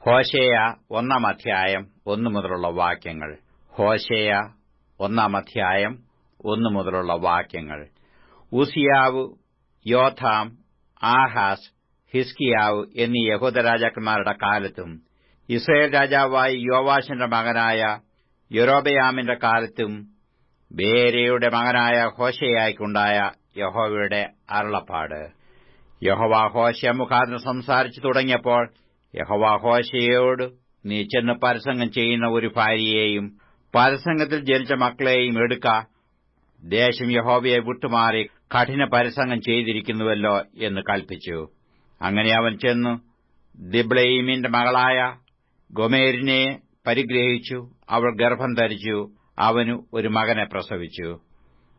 ഹോശേയ 1 അധ്യായം 1 മുതലുള്ള വാക്യങ്ങൾ. ഹോശേയ 1 അധ്യായം 1 മുതലുള്ള വാക്യങ്ങൾ. ഉസിയാവ്, യോഥാം, ആഹാസ്, ഹിസ്കിയാവ് എന്നീ യഹൂദ രാജാക്കന്മാരുടെ കാലത്തും ഇസ്രായേൽ രാജാവായ യോവാശിന്റെ മകനായ യൊരോബെയാമിന്റെ കാലത്തും ബേരയുടെ മകനായ ഹോശേയയ്ക്കുണ്ടായ യഹോവയുടെ അരുളപ്പാട്. യഹോവ ഹോശേയ മുഖാന്തരം സംസാരിച്ചു തുടങ്ങിയപ്പോൾ യഹോവ ഹോശേയയോട്, നീ ചെന്ന് പരസംഗം ചെയ്യുന്ന ഒരു ഭാര്യയെയും പരസംഗത്തിൽ ജനിച്ച മക്കളെയും എടുക്ക. ദേശം യഹോവയെ വിട്ടുമാറി കഠിന പരസംഗം ചെയ്തിരിക്കുന്നുവല്ലോ എന്ന് കൽപ്പിച്ചു. അങ്ങനെ അവൻ ചെന്നു ദിബ്ലയീമിന്റെ മകളായ ഗോമെരിനെ പരിഗ്രഹിച്ചു. അവൾ ഗർഭം ധരിച്ചു. അവന് ഒരു മകനെ പ്രസവിച്ചു.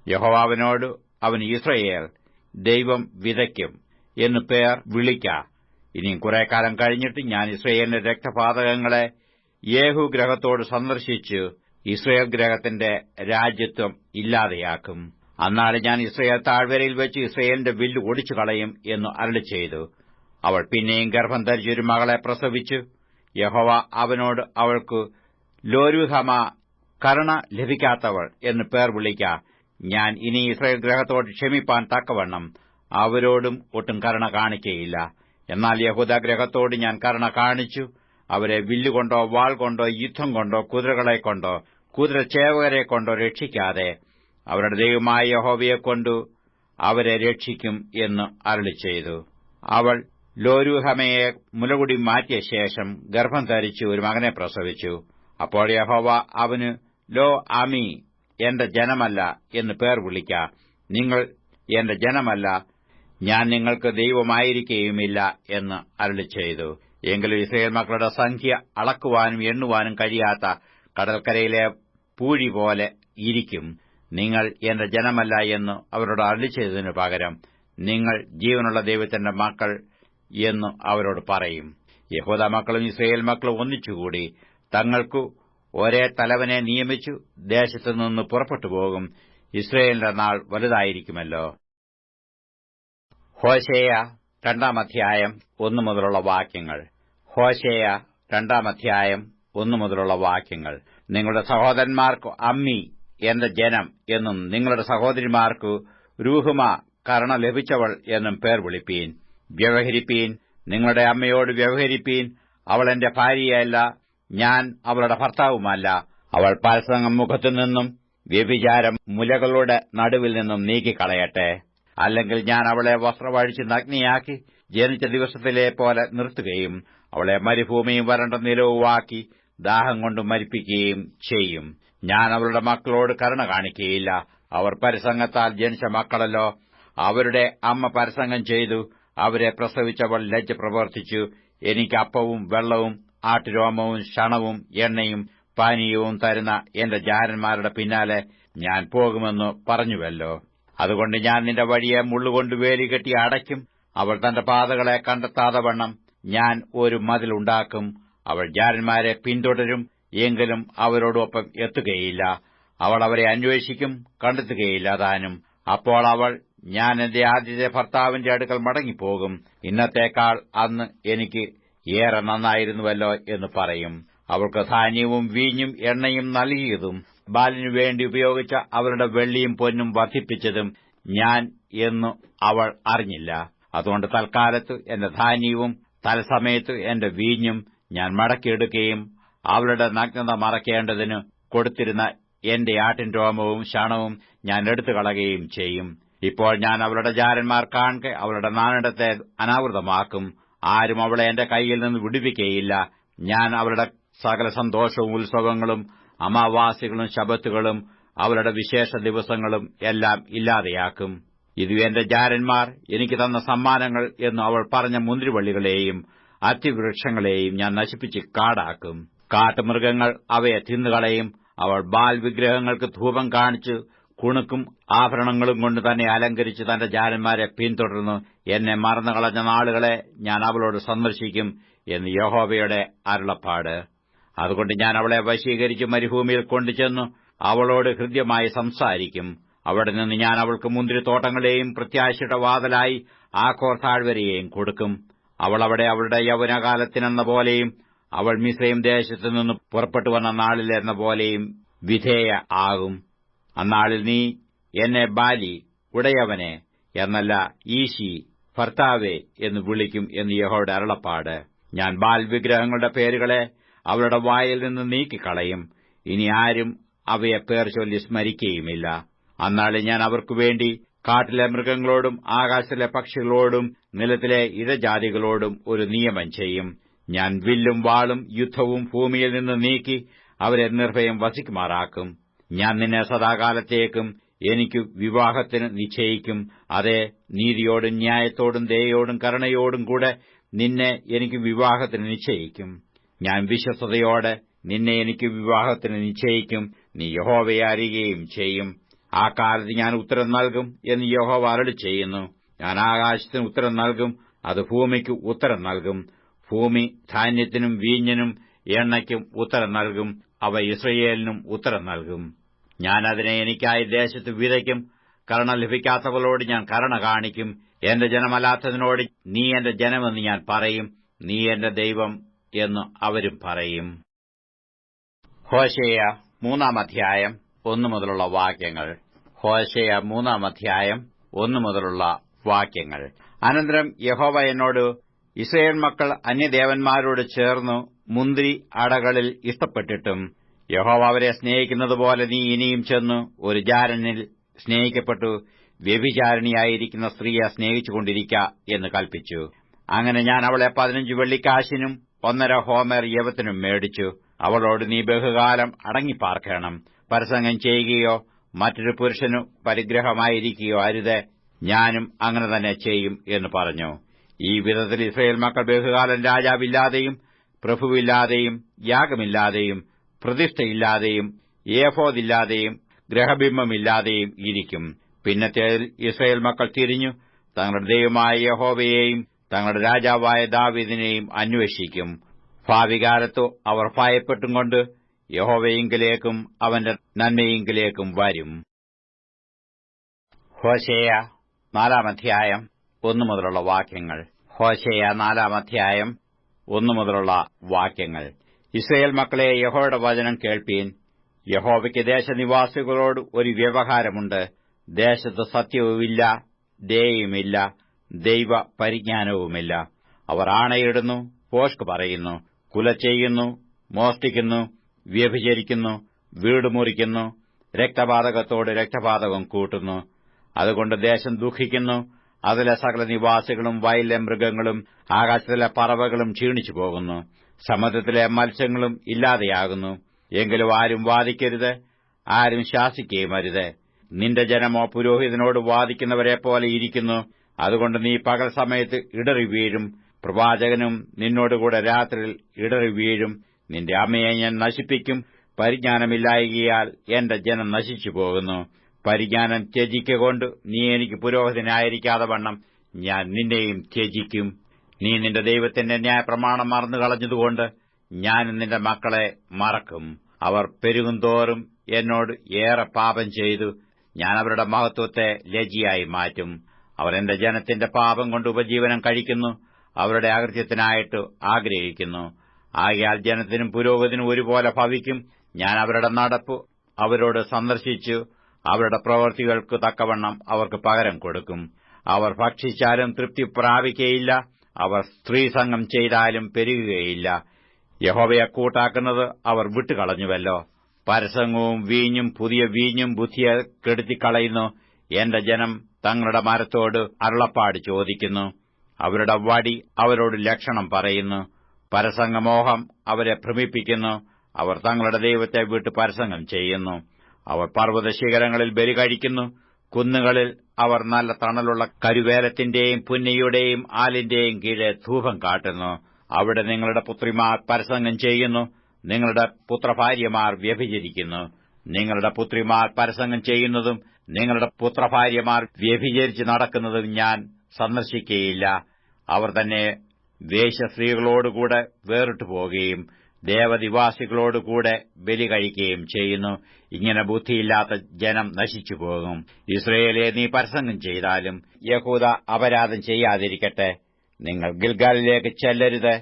യഹോവ അവനോട്, അവന് യിസ്രായേൽ, ദൈവം വിതയ്ക്കും എന്നു പേർ വിളിക്ക. ഇനിയും കുറെ കാലം കഴിഞ്ഞിട്ട് ഞാൻ ഇസ്രായേലിന്റെ രക്തപാതകങ്ങളെ യേഹൂ ഗ്രഹത്തോട് സന്ദർശിച്ചു ഇസ്രായേൽ ഗ്രഹത്തിന്റെ രാജ്യത്വം ഇല്ലാതെയാക്കും. അന്നാളിൽ ഞാൻ ഇസ്രായേൽ താഴ്വരയിൽ വെച്ച് ഇസ്രായേലിന്റെ വില്ല് ഒടിച്ചു കളയും എന്ന് അരുളിച്ചെയ്തു. അവൾ പിന്നെയും ഗർഭം ധരിച്ചൊരു മകളെ പ്രസവിച്ചു. യഹോവ അവനോട്, അവൾക്ക് ലോരുഹമ, കരുണ ലഭിക്കാത്തവൾ എന്ന് പേർ വിളിക്ക. ഞാൻ ഇനി ഇസ്രായേൽ ഗ്രഹത്തോട് ക്ഷമിപ്പാൻ തക്കവണ്ണം അവരോടും ഒട്ടും കരുണ കാണിക്കയില്ല. എന്നാൽ യഹൂദാഗ്രഹത്തോട് ഞാൻ കരുണ കാണിച്ചു. അവരെ വില്ലുകൊണ്ടോ വാൾ കൊണ്ടോ യുദ്ധം കൊണ്ടോ കുതിരകളെക്കൊണ്ടോ കുതിരച്ചേവകരെക്കൊണ്ടോ രക്ഷിക്കാതെ അവരുടെ ദൈവമായ യഹോവയെക്കൊണ്ടു അവരെ രക്ഷിക്കും എന്ന് അരുളിച്ചെയ്തു. അവൾ ലോരുഹമയെ മുലകുടി മാറ്റിയ ശേഷം ഗർഭം ധരിച്ചു ഒരു മകനെ പ്രസവിച്ചു. അപ്പോൾ യഹോവ അവന് ലോ അമി, എന്റെ ജനമല്ല എന്ന് പേർ വിളിക്ക. നിങ്ങൾ എന്റെ ജനമല്ല, ഞാൻ നിങ്ങൾക്ക് ദൈവമായിരിക്കുകയുമില്ല എന്ന് അരുളിച്ചെയ്തു. എങ്കിലും ഇസ്രായേൽ മക്കളുടെ സംഖ്യ അളക്കുവാനും എണ്ണുവാനും കഴിയാത്ത കടൽക്കരയിലെ പൂഴി പോലെ ഇരിക്കും. നിങ്ങൾ എന്റെ ജനമല്ല എന്ന് അവരോട് അരുളിച്ചെയ്തതിനു പകരം നിങ്ങൾ ജീവനുള്ള ദൈവത്തിന്റെ മക്കൾ എന്ന് അവരോട് പറയും. യഹൂദ മക്കളും ഇസ്രായേൽ മക്കളും ഒന്നിച്ചുകൂടി തങ്ങൾക്കു ഒരേ തലവനെ നിയമിച്ചു ദേശത്തുനിന്ന് പുറപ്പെട്ടുപോകും. ഇസ്രായേലിന്റെ നാൾ വലുതായിരിക്കുമല്ലോ. ഹോശേയ 2 അധ്യായം 1 മുതലുള്ള വാക്യങ്ങൾ. ഹോശേയ 2 അധ്യായം 1 മുതലുള്ള വാക്യങ്ങൾ. നിങ്ങളുടെ സഹോദരന്മാർക്കു അമ്മി, എന്റെ ജനം എന്നും നിങ്ങളുടെ സഹോദരിമാർക്കു രൂഹുമ, കരുണ ലഭിച്ചവൾ എന്നും പേർ വിളിപ്പീൻ. വ്യവഹരിപ്പീൻ, നിങ്ങളുടെ അമ്മയോട് വ്യവഹരിപ്പീൻ. അവൾ എന്റെ ഭാര്യയല്ല, ഞാൻ അവളുടെ ഭർത്താവുമല്ല. അവൾ പരസംഗം മുഖത്തുനിന്നും വ്യഭിചാരം മുലകളുടെ നടുവിൽ നിന്നും നീക്കിക്കളയട്ടെ. അല്ലെങ്കിൽ ഞാൻ അവളെ വസ്ത്രമഴിച്ച് നഗ്നയാക്കി ജനിച്ച ദിവസത്തിലെ പോലെ നിർത്തുകയും അവളെ മരുഭൂമിയും വരണ്ട നിലവുമാക്കി ദാഹം കൊണ്ട് മരിപ്പിക്കുകയും ചെയ്യും. ഞാൻ അവളുടെ മക്കളോട് കരുണ കാണിക്കുകയില്ല. അവർ പരസംഗത്താൽ ജനിച്ച മക്കളല്ലോ. അവരുടെ അമ്മ പരസംഗം ചെയ്തു. അവരെ പ്രസവിച്ചവൾ ലജ്ജ പ്രവർത്തിച്ചു. എനിക്ക് അപ്പവും വെള്ളവും ആട്ടുരോമവും ശണവും എണ്ണയും പാനീയവും തരുന്ന എന്റെ ജാരന്മാരുടെ പിന്നാലെ ഞാൻ പോകുമെന്ന് പറഞ്ഞുവല്ലോ. അതുകൊണ്ട് ഞാൻ നിന്റെ വഴിയെ മുള്ളുകൊണ്ട് വേലികെട്ടി അടയ്ക്കും. അവൾ തന്റെ പാതകളെ കണ്ടെത്താതെ വണ്ണം ഞാൻ ഒരു മതിലുണ്ടാക്കും. അവൾ ജാരന്മാരെ പിന്തുടരും, എങ്കിലും അവരോടൊപ്പം എത്തുകയില്ല. അവൾ അവരെ അന്വേഷിക്കും, കണ്ടെത്തുകയില്ല താനും. അപ്പോൾ അവൾ, ഞാൻ എന്റെ ആദ്യത്തെ ഭർത്താവിന്റെ അടുക്കൽ മടങ്ങിപ്പോകും. ഇന്നത്തേക്കാൾ അന്ന് എനിക്ക് ഏറെ നന്നായിരുന്നുവല്ലോ എന്ന് പറയും. അവൾക്ക് ധാന്യവും വീഞ്ഞും എണ്ണയും നൽകിയതും ബാലിനു വേണ്ടി ഉപയോഗിച്ച അവരുടെ വെള്ളിയും പൊന്നും വർദ്ധിപ്പിച്ചതും ഞാൻ എന്നു അവൾ അറിഞ്ഞില്ല. അതുകൊണ്ട് തൽക്കാലത്ത് എന്റെ ധാന്യവും തൽസമയത്ത് എന്റെ വീഞ്ഞും ഞാൻ മടക്കിയെടുക്കുകയും അവളുടെ നഗ്നത മറയ്ക്കേണ്ടതിന് കൊടുത്തിരുന്ന എന്റെ ആട്ടിൻ രോമവും ശണവും ഞാൻ എടുത്തുകളയുകയും ചെയ്യും. ഇപ്പോൾ ഞാൻ അവളുടെ ജാരന്മാർ കാണെ അവളുടെ നാണിടത്തെ അനാവൃതമാക്കും. ആരും അവളെ എന്റെ കൈയിൽ നിന്ന് വിടുവിക്കുകയില്ല. ഞാൻ അവളുടെ സകല സന്തോഷവും ഉത്സവങ്ങളും അമാവാസികളും ശബത്തുകളും അവളുടെ വിശേഷ ദിവസങ്ങളും എല്ലാം ഇല്ലാതെയാക്കും. ഇത് എന്റെ ജാരന്മാർ എനിക്ക് തന്ന സമ്മാനങ്ങൾ എന്ന് അവൾ പറഞ്ഞ മുന്തിരിവള്ളികളെയും അത്തിവൃക്ഷങ്ങളെയും ഞാൻ നശിപ്പിച്ച് കാടാക്കും. കാട്ടുമൃഗങ്ങൾ അവയെ തിന്നുകളയും. അവൾ ബാൽ വിഗ്രഹങ്ങൾക്ക് ധൂപം കാണിച്ചു കുണുക്കും ആഭരണങ്ങളും കൊണ്ട് തന്നെ അലങ്കരിച്ച് തന്റെ ജാരന്മാരെ പിന്തുടർന്നു എന്നെ മറന്നുകളഞ്ഞ നാളുകളെ ഞാൻ അവളോട് സന്ദർശിക്കും എന്ന് യഹോവയുടെ അരുളപ്പാട്. അതുകൊണ്ട് ഞാൻ അവളെ വശീകരിച്ച് മരുഭൂമിയിൽ കൊണ്ടുചെന്നു അവളോട് ഹൃദ്യമായി സംസാരിക്കും. അവിടെ നിന്ന് ഞാൻ അവൾക്ക് മുന്തിരിത്തോട്ടങ്ങളെയും പ്രത്യാശയുടെ വാതിലായി ആഖോർ താഴ്വരയെയും കൊടുക്കും. അവൾ അവിടെ അവളുടെ യൗവനകാലത്തിനെന്ന പോലെയും അവൾ മിസ്രയീം ദേശത്തുനിന്ന് പുറപ്പെട്ടു വന്ന നാളിൽ എന്ന പോലെയും വിധേയ ആകും. അന്നാളിൽ നീ എന്നെ ബാലി ഉടയവനെ എന്നല്ല ഈശി ഭർത്താവേ എന്ന് വിളിക്കും എന്ന് യഹോവയുടെ അരുളപ്പാട്. ഞാൻ ബാൽ വിഗ്രഹങ്ങളുടെ പേരുകളെ അവരുടെ വായിൽ നിന്ന് നീക്കിക്കളയും. ഇനി ആരും അവയെ പേർ ചൊല്ലി സ്മരിക്കുകയുമില്ല. അന്നാളിൽ ഞാൻ അവർക്കുവേണ്ടി കാട്ടിലെ മൃഗങ്ങളോടും ആകാശത്തിലെ പക്ഷികളോടും നിലത്തിലെ ഇഴജാതികളോടും ഒരു നിയമം ചെയ്യും. ഞാൻ വില്ലും വാളും യുദ്ധവും ഭൂമിയിൽ നിന്ന് നീക്കി അവരെ നിർഭയം വസിക്കുമാറാക്കും. ഞാൻ നിന്നെ സദാകാലത്തേക്കും എനിക്ക് വിവാഹത്തിന് നിശ്ചയിക്കും. അതെ, നീതിയോടും ന്യായത്തോടും ദയയോടും കരുണയോടും കൂടെ നിന്നെ എനിക്ക് വിവാഹത്തിന് നിശ്ചയിക്കും. ഞാൻ വിശ്വസ്തയോടെ നിന്നെ എനിക്ക് വിവാഹത്തിന് നിശ്ചയിക്കും. നീ യഹോവയെ അറിയുകയും ചെയ്യും. ആ കാലത്ത് ഞാൻ ഉത്തരം നൽകും എന്ന് യഹോവ അരുളിച്ചെയ്യുന്നു. ഞാൻ ആകാശത്തിന് ഉത്തരം നൽകും, അത് ഭൂമിക്ക് ഉത്തരം നൽകും. ഭൂമി ധാന്യത്തിനും വീഞ്ഞിനും എണ്ണയ്ക്കും ഉത്തരം നൽകും. അവ യിസ്രയേലിനും ഉത്തരം നൽകും. ഞാൻ അതിനെ എനിക്കായി ദേശത്ത് വിതയ്ക്കും. കരുണ ലഭിക്കാത്തവളോട് ഞാൻ കരുണ കാണിക്കും. എന്റെ ജനമല്ലാത്തതിനോട് നീ എന്റെ ജനമെന്ന് ഞാൻ പറയും. നീ എന്റെ ദൈവം എന്ന് അവരും പറയും. ഹോശേയ 3 1 മുതലുള്ള വാക്യങ്ങൾ. ഹോശേയ 3 1 മുതലുള്ള വാക്യങ്ങൾ. അനന്തരം യഹോവ എന്നോട്, ഇസ്രായേൽ മക്കൾ അന്യദേവന്മാരോട് ചേർന്നു മുന്തിരി അടകളിൽ ഇഷ്ടപ്പെട്ടിട്ടും യഹോവ അവരെ സ്നേഹിക്കുന്നതുപോലെ നീ ഇനിയും ചെന്നു ഒരു ജാരനിൽ സ്നേഹിക്കപ്പെട്ടു വ്യഭിചാരിണിയായിരിക്കുന്ന സ്ത്രീയെ സ്നേഹിച്ചുകൊണ്ടിരിക്ക എന്ന് കൽപ്പിച്ചു. അങ്ങനെ ഞാൻ അവളെ 15 വെള്ളിക്കാശിനും 1.5 ഹോമർ യവത്തിനും മേടിച്ചു. അവളോട്, നീ ബഹുകാലം അടങ്ങിപ്പാർക്കണം, പരസംഗം ചെയ്യുകയോ മറ്റൊരു പുരുഷനു പരിഗ്രഹമായിരിക്കുകയോ അരുത്. ഞാനും അങ്ങനെ തന്നെ ചെയ്യും എന്ന് പറഞ്ഞു. ഈ വിധത്തിൽ ഇസ്രായേൽ മക്കൾ ബഹുകാലം രാജാവില്ലാതെയും പ്രഭുവില്ലാതെയും യാഗമില്ലാതെയും പ്രതിഷ്ഠയില്ലാതെയും ഏഫോദില്ലാതെയും ഗ്രഹബിംബമില്ലാതെയും ഇരിക്കും. പിന്നത്തേതിൽ ഇസ്രായേൽ മക്കൾ തിരിഞ്ഞു തങ്ങളുടെ ദൈവമായ യഹോവയെയും തങ്ങളുടെ രാജാവായ ദാവീദിനെയും അന്വേഷിക്കും. ഭാവികാലത്തു അവർ ഭയപ്പെട്ടും കൊണ്ട് യഹോവയിങ്കലേക്കും അവന്റെ നന്മയിങ്കലേക്കും വരും. ഹോശേയ 4 1 മുതലുള്ള വാക്യങ്ങൾ. ഹോശേയ 4 1 മുതലുള്ള വാക്യങ്ങൾ. ഇസ്രായേൽ മക്കളെ, യഹോവയുടെ വചനം കേൾപ്പീൻ. യഹോവയ്ക്ക് ദേശനിവാസികളോട് ഒരു വ്യവഹാരമുണ്ട്. ദേശത്ത് സത്യവുമില്ല, ദയയുമില്ല, ദൈവ പരിജ്ഞാനവുമില്ല. അവർ ആണയിടുന്നു, ഭോഷ്ക് പറയുന്നു, കുല ചെയ്യുന്നു, മോഷ്ടിക്കുന്നു, വ്യഭിചരിക്കുന്നു, വീട് മുറിക്കുന്നു, രക്തപാതകത്തോട് രക്തപാതകം കൂട്ടുന്നു. അതുകൊണ്ട് ദേശം ദുഃഖിക്കുന്നു. അതിലെ സകല നിവാസികളും വയലിലെ മൃഗങ്ങളും ആകാശത്തിലെ പറവകളും ക്ഷീണിച്ചു പോകുന്നു. സമുദ്രത്തിലെ മത്സ്യങ്ങളും ഇല്ലാതെയാകുന്നു. എങ്കിലും ആരും വാദിക്കരുത്, ആരും ശാസിക്കുകയും അരുത്. നിന്റെ ജനമോ പുരോഹിതനോട് വാദിക്കുന്നവരെപ്പോലെ ഇരിക്കുന്നു. അതുകൊണ്ട് നീ പകൽ സമയത്ത് ഇടറി വീഴും, പ്രവാചകനും നിന്നോടുകൂടെ രാത്രിയിൽ ഇടറി വീഴും. നിന്റെ അമ്മയെ ഞാൻ നശിപ്പിക്കും. പരിജ്ഞാനമില്ലായകയാൽ എന്റെ ജനം നശിച്ചു പോകുന്നു. പരിജ്ഞാനം ത്യജിക്കൊണ്ട് നീ എനിക്ക് പുരോഹിതനായിരിക്കാതെ വണ്ണം ഞാൻ നിന്നെയും ത്യജിക്കും. നീ നിന്റെ ദൈവത്തിന്റെ ന്യായപ്രമാണം മറന്നുകളഞ്ഞതുകൊണ്ട് ഞാനും നിന്റെ മക്കളെ മറക്കും. അവർ പെരുകുന്തോറും എന്നോട് ഏറെ പാപം ചെയ്തു. ഞാൻ അവരുടെ മഹത്വത്തെ ലജ്ജയായി മാറ്റും. അവർ എന്റെ ജനത്തിന്റെ പാപം കൊണ്ട് ഉപജീവനം കഴിക്കുന്നു, അവരുടെ അകൃത്യത്തിനായിട്ട് ആഗ്രഹിക്കുന്നു. ആകയാൽ ജനത്തിനും പുരോഹിതനും ഒരുപോലെ ഭവിക്കും. ഞാൻ അവരുടെ നടപ്പ് അവരോട് സന്ദർശിച്ചു അവരുടെ പ്രവൃത്തികൾക്ക് തക്കവണ്ണം അവർക്ക് പകരം കൊടുക്കും. അവർ ഭക്ഷിച്ചാലും തൃപ്തി പ്രാപിക്കുകയില്ല, അവർ സ്ത്രീസംഗം ചെയ്താലും പെരുകുകയില്ല. യഹോവയെ കൂട്ടാക്കുന്നത് അവർ വിട്ടുകളഞ്ഞുവല്ലോ. പരസംഗവും വീഞ്ഞും പുതിയ വീഞ്ഞും ബുദ്ധിയെ കെടുത്തിക്കളയുന്നു. എന്റെ ജനം തങ്ങളുടെ മരത്തോട് അരുളപ്പാട് ചോദിക്കുന്നു. അവരുടെ വടി അവരോട് ലക്ഷണം പറയുന്നു. പരസംഗമോഹം അവരെ ഭ്രമിപ്പിക്കുന്നു. അവർ തങ്ങളുടെ ദൈവത്തെ വിട്ട് പരസംഗം ചെയ്യുന്നു. അവർ പർവ്വതശിഖരങ്ങളിൽ ബലി കഴിക്കുന്നു. കുന്നുകളിൽ അവർ നല്ല തണലുള്ള കരുവേലത്തിന്റെയും പുന്നയുടെയും ആലിന്റെയും കീഴെ ധൂപം കാട്ടുന്നു. അവിടെ നിങ്ങളുടെ പുത്രിമാർ പരസംഗം ചെയ്യുന്നു, നിങ്ങളുടെ പുത്രഭാര്യമാർ വ്യഭിചരിക്കുന്നു. നിങ്ങളുടെ പുത്രിമാർ പരസംഗം ചെയ്യുന്നതും നിങ്ങളുടെ പുത്രഭാര്യമാർ വ്യഭിചരിച്ച് നടക്കുന്നതും ഞാൻ സന്ദർശിക്കുകയില്ല. അവർ തന്നെ വേശ്യസ്ത്രീകളോടുകൂടെ വേറിട്ടു പോകുകയും ദേവനിവാസികളോടുകൂടെ ബലി കഴിക്കുകയും ചെയ്യുന്നു. ഇങ്ങനെ ബുദ്ധിയില്ലാത്ത ജനം നശിച്ചുപോകും. ഇസ്രയേലെ, നീ പരസംഗം ചെയ്താലും യഹൂദ അപരാധം ചെയ്യാതിരിക്കട്ടെ. നിങ്ങൾ ഗിൽഗാലിലേക്ക് ചെല്ലരുത്.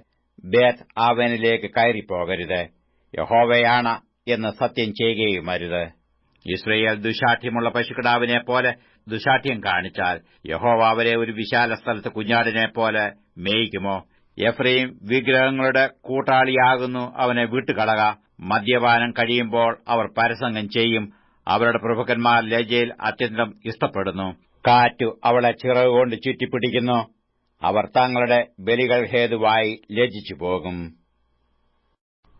ബേത്ത് ആവനിലേക്ക് കയറിപ്പോകരുത്. യഹോവയാണ് എന്ന് സത്യം ചെയ്യുകയുമരുത്. ഇസ്രയേൽ ദുശാഠ്യമുള്ള പശുക്കിടാവിനെപ്പോലെ ദുശാഠ്യം കാണിച്ചാൽ യഹോവ അവരെ ഒരു വിശാല സ്ഥലത്ത് കുഞ്ഞാടിനെപ്പോലെ മേയിക്കുമോ? എഫ്രയീം വിഗ്രഹങ്ങളുടെ കൂട്ടാളിയാകുന്നു, അവനെ വിട്ടുകളക. മദ്യപാനം കഴിയുമ്പോൾ അവർ പരസംഗം ചെയ്യും. അവരുടെ പ്രഭുക്കന്മാർ ലജ്ജയിൽ അത്യന്തം ഇഷ്ടപ്പെടുന്നു. കാറ്റു അവളെ ചിറകുകൊണ്ട് ചുറ്റിപ്പിടിക്കുന്നു. അവർ തങ്ങളുടെ ബലികൾ ഹേതുവായി ലജ്ജിച്ചു പോകും.